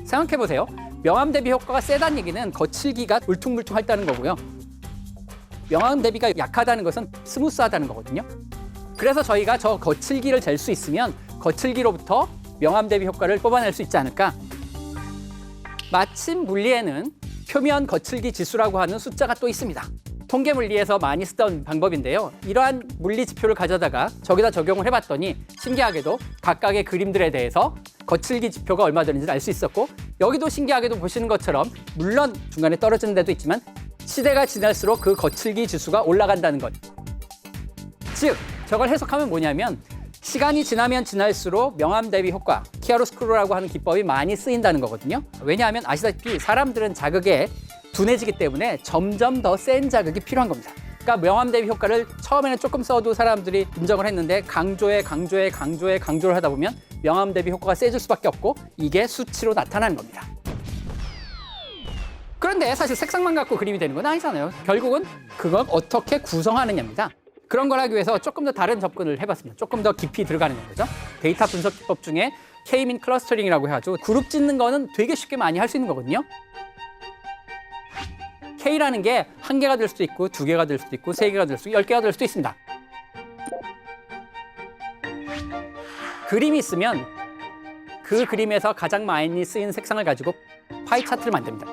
생각해 보세요. 명암 대비 효과가 세다는 얘기는 거칠기가 울퉁불퉁하다는 거고요. 명암 대비가 약하다는 것은 스무스하다는 거거든요. 그래서 저희가 저 거칠기를 잴 수 있으면 거칠기로부터 명암 대비 효과를 뽑아낼 수 있지 않을까? 마침 물리에는 표면 거칠기 지수라고 하는 숫자가 또 있습니다. 통계 물리에서 많이 쓰던 방법인데요. 이러한 물리 지표를 가져다가 저기다 적용을 해봤더니 신기하게도 각각의 그림들에 대해서 거칠기 지표가 얼마 되는지를 알 수 있었고 여기도 신기하게도 보시는 것처럼 물론 중간에 떨어지는 데도 있지만 시대가 지날수록 그 거칠기 지수가 올라간다는 것. 즉 저걸 해석하면 뭐냐면 시간이 지나면 지날수록 명암 대비 효과, 키아로스크로라고 하는 기법이 많이 쓰인다는 거거든요. 왜냐하면 아시다시피 사람들은 자극에 둔해지기 때문에 점점 더 센 자극이 필요한 겁니다. 그러니까 명암 대비 효과를 처음에는 조금 써도 사람들이 인정을 했는데 강조를 하다 보면 명암 대비 효과가 세질 수밖에 없고 이게 수치로 나타나는 겁니다. 그런데 사실 색상만 갖고 그림이 되는 건 아니잖아요. 결국은 그건 어떻게 구성하느냐입니다. 그런 걸 하기 위해서 조금 더 다른 접근을 해봤습니다. 조금 더 깊이 들어가는 거죠. 데이터 분석 기법 중에 K-민 클러스터링이라고 해가지고 그룹 짓는 거는 되게 쉽게 많이 할 수 있는 거거든요. K라는 게 1개가 될 수도 있고 2개가 될 수도 있고 3개가 될 수도 있고 10개가 될 수도 있습니다. 그림이 있으면 그 그림에서 가장 많이 쓰이는 색상을 가지고 파이 차트를 만듭니다.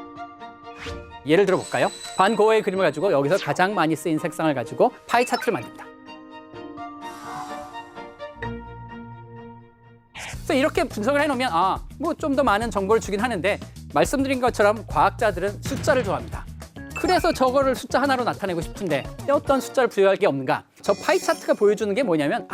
예를 들어 볼까요? 반 고어의 그림을 가지고 여기서 가장 많이 쓰인 색상을 가지고 파이 차트를 만듭니다. 그래서 이렇게 분석을 해놓으면 뭐 좀 더 많은 정보를 주긴 하는데 말씀드린 것처럼 과학자들은 숫자를 좋아합니다. 그래서 저거를 숫자 하나로 나타내고 싶은데 어떤 숫자를 부여할 게 없는가? 저 파이 차트가 보여주는 게 뭐냐면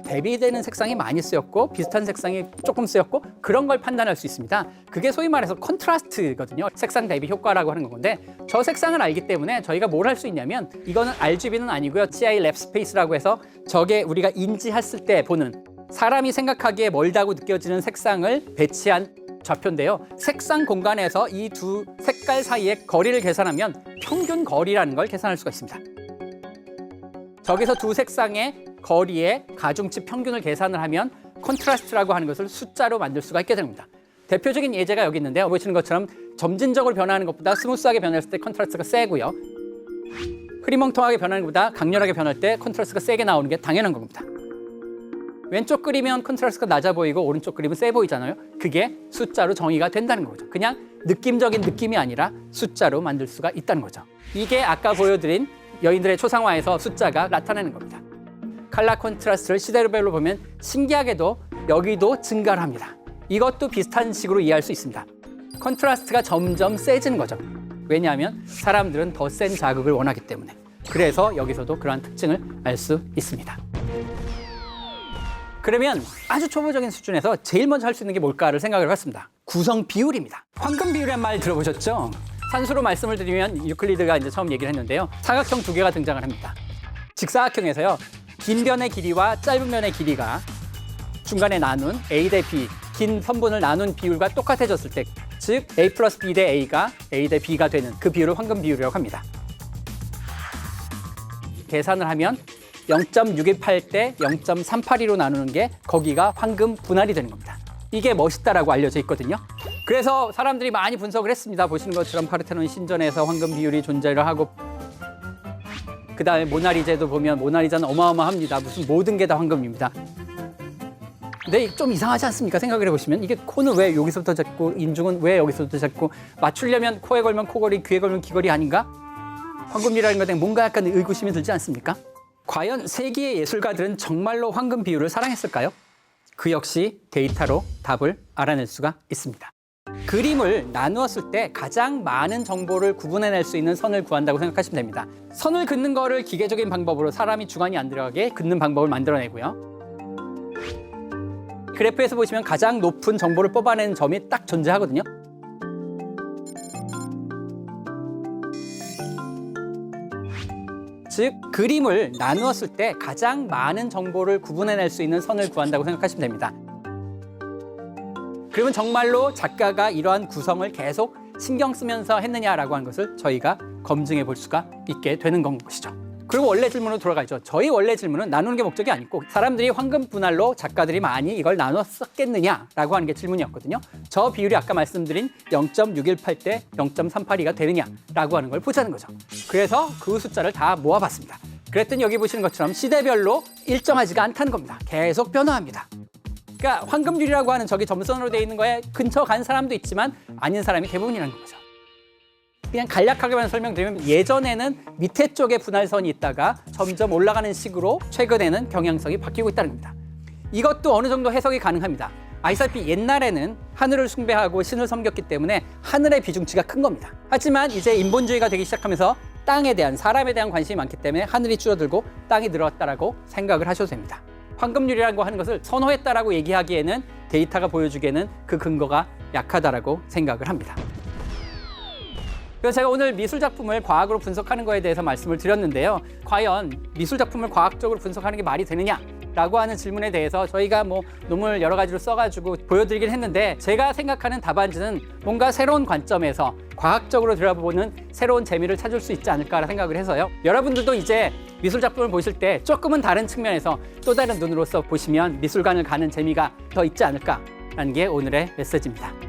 대비되는 색상이 많이 쓰였고 비슷한 색상이 조금 쓰였고 그런 걸 판단할 수 있습니다. 그게 소위 말해서 컨트라스트거든요. 색상 대비 효과라고 하는 건데 저 색상을 알기 때문에 저희가 뭘 할 수 있냐면 이거는 RGB는 아니고요. CI 랩 스페이스라고 해서 저게 우리가 인지했을 때 보는 사람이 생각하기에 멀다고 느껴지는 색상을 배치한 좌표인데요. 색상 공간에서 이 두 색깔 사이의 거리를 계산하면 평균 거리라는 걸 계산할 수가 있습니다. 저기서 두 색상의 거리의 가중치 평균을 계산을 하면 컨트라스트라고 하는 것을 숫자로 만들 수가 있게 됩니다. 대표적인 예제가 여기 있는데요. 보시는 것처럼 점진적으로 변하는 것보다 스무스하게 변했을 때 컨트라스트가 세고요. 흐리멍텅하게 변하는 것보다 강렬하게 변할 때 컨트라스트가 세게 나오는 게 당연한 겁니다. 왼쪽 그리면 컨트라스트가 낮아 보이고 오른쪽 그림은 세 보이잖아요. 그게 숫자로 정의가 된다는 거죠. 그냥 느낌적인 느낌이 아니라 숫자로 만들 수가 있다는 거죠. 이게 아까 보여드린 여인들의 초상화에서 숫자가 나타내는 겁니다. 칼라 컨트라스트를 시대별로 보면 신기하게도 여기도 증가를 합니다. 이것도 비슷한 식으로 이해할 수 있습니다. 컨트라스트가 점점 세지는 거죠. 왜냐하면 사람들은 더 센 자극을 원하기 때문에. 그래서 여기서도 그러한 특징을 알 수 있습니다. 그러면 아주 초보적인 수준에서 제일 먼저 할 수 있는 게 뭘까를 생각을 해봤습니다. 구성 비율입니다. 황금 비율이란 말 들어보셨죠? 산수로 말씀을 드리면 유클리드가 이제 처음 얘기를 했는데요. 사각형 두 개가 등장을 합니다. 직사각형에서요. 긴 변의 길이와 짧은 변의 길이가 중간에 나눈 A 대 B, 긴 선분을 나눈 비율과 똑같아졌을 때, 즉 A 플러스 B 대 A가 A 대 B가 되는 그 비율을 황금 비율이라고 합니다. 계산을 하면 0.618 대 0.382로 나누는 게 거기가 황금 분할이 되는 겁니다. 이게 멋있다라고 알려져 있거든요. 그래서 사람들이 많이 분석을 했습니다. 보시는 것처럼 파르테논 신전에서 황금 비율이 존재를 하고, 그다음에 모나리자도 보면 모나리자는 어마어마합니다. 무슨 모든 게 다 황금입니다. 근데 좀 이상하지 않습니까? 생각을 해보시면 이게 코는 왜 여기서부터 잡고 인중은 왜 여기서부터 잡고, 맞추려면 코에 걸면 코걸이, 귀에 걸면 귀걸이 아닌가? 황금이라는 것에 뭔가 약간 의구심이 들지 않습니까? 과연 세계의 예술가들은 정말로 황금 비율을 사랑했을까요? 그 역시 데이터로 답을 알아낼 수가 있습니다. 그림을 나누었을 때 가장 많은 정보를 구분해낼 수 있는 선을 구한다고 생각하시면 됩니다. 선을 긋는 거를 기계적인 방법으로 사람이 주관이 안 들어가게 긋는 방법을 만들어내고요. 그래프에서 보시면 가장 높은 정보를 뽑아내는 점이 딱 존재하거든요. 즉, 그림을 나누었을 때 가장 많은 정보를 구분해낼 수 있는 선을 구한다고 생각하시면 됩니다. 그러면 정말로 작가가 이러한 구성을 계속 신경 쓰면서 했느냐라고 하는 것을 저희가 검증해 볼 수가 있게 되는 것이죠. 그리고 원래 질문으로 돌아가죠. 저희 원래 질문은 나누는 게 목적이 아니고 사람들이 황금 분할로 작가들이 많이 이걸 나눠 썼겠느냐라고 하는 게 질문이었거든요. 저 비율이 아까 말씀드린 0.618 대 0.382가 되느냐라고 하는 걸 보자는 거죠. 그래서 그 숫자를 다 모아봤습니다. 그랬더니 여기 보시는 것처럼 시대별로 일정하지가 않다는 겁니다. 계속 변화합니다. 그러니까 황금률이라고 하는 저기 점선으로 되어 있는 거에 근처 간 사람도 있지만 아닌 사람이 대부분이라는 거죠. 그냥 간략하게만 설명드리면 예전에는 밑에 쪽에 분할선이 있다가 점점 올라가는 식으로 최근에는 경향성이 바뀌고 있다는 겁니다. 이것도 어느 정도 해석이 가능합니다. 아시다시피 옛날에는 하늘을 숭배하고 신을 섬겼기 때문에 하늘의 비중치가 큰 겁니다. 하지만 이제 인본주의가 되기 시작하면서 땅에 대한, 사람에 대한 관심이 많기 때문에 하늘이 줄어들고 땅이 늘었다라고 생각을 하셔도 됩니다. 황금률이라고 하는 것을 선호했다라고 얘기하기에는 데이터가 보여주기에는 그 근거가 약하다라고 생각을 합니다. 그래서 제가 오늘 미술 작품을 과학으로 분석하는 거에 대해서 말씀을 드렸는데요. 과연 미술 작품을 과학적으로 분석하는 게 말이 되느냐라고 하는 질문에 대해서 저희가 뭐 논문을 여러 가지로 써가지고 보여드리긴 했는데, 제가 생각하는 답안지는 뭔가 새로운 관점에서 과학적으로 들여다보는 새로운 재미를 찾을 수 있지 않을까 생각을 해서요. 여러분들도 이제 미술 작품을 보실 때 조금은 다른 측면에서 또 다른 눈으로서 보시면 미술관을 가는 재미가 더 있지 않을까라는 게 오늘의 메시지입니다.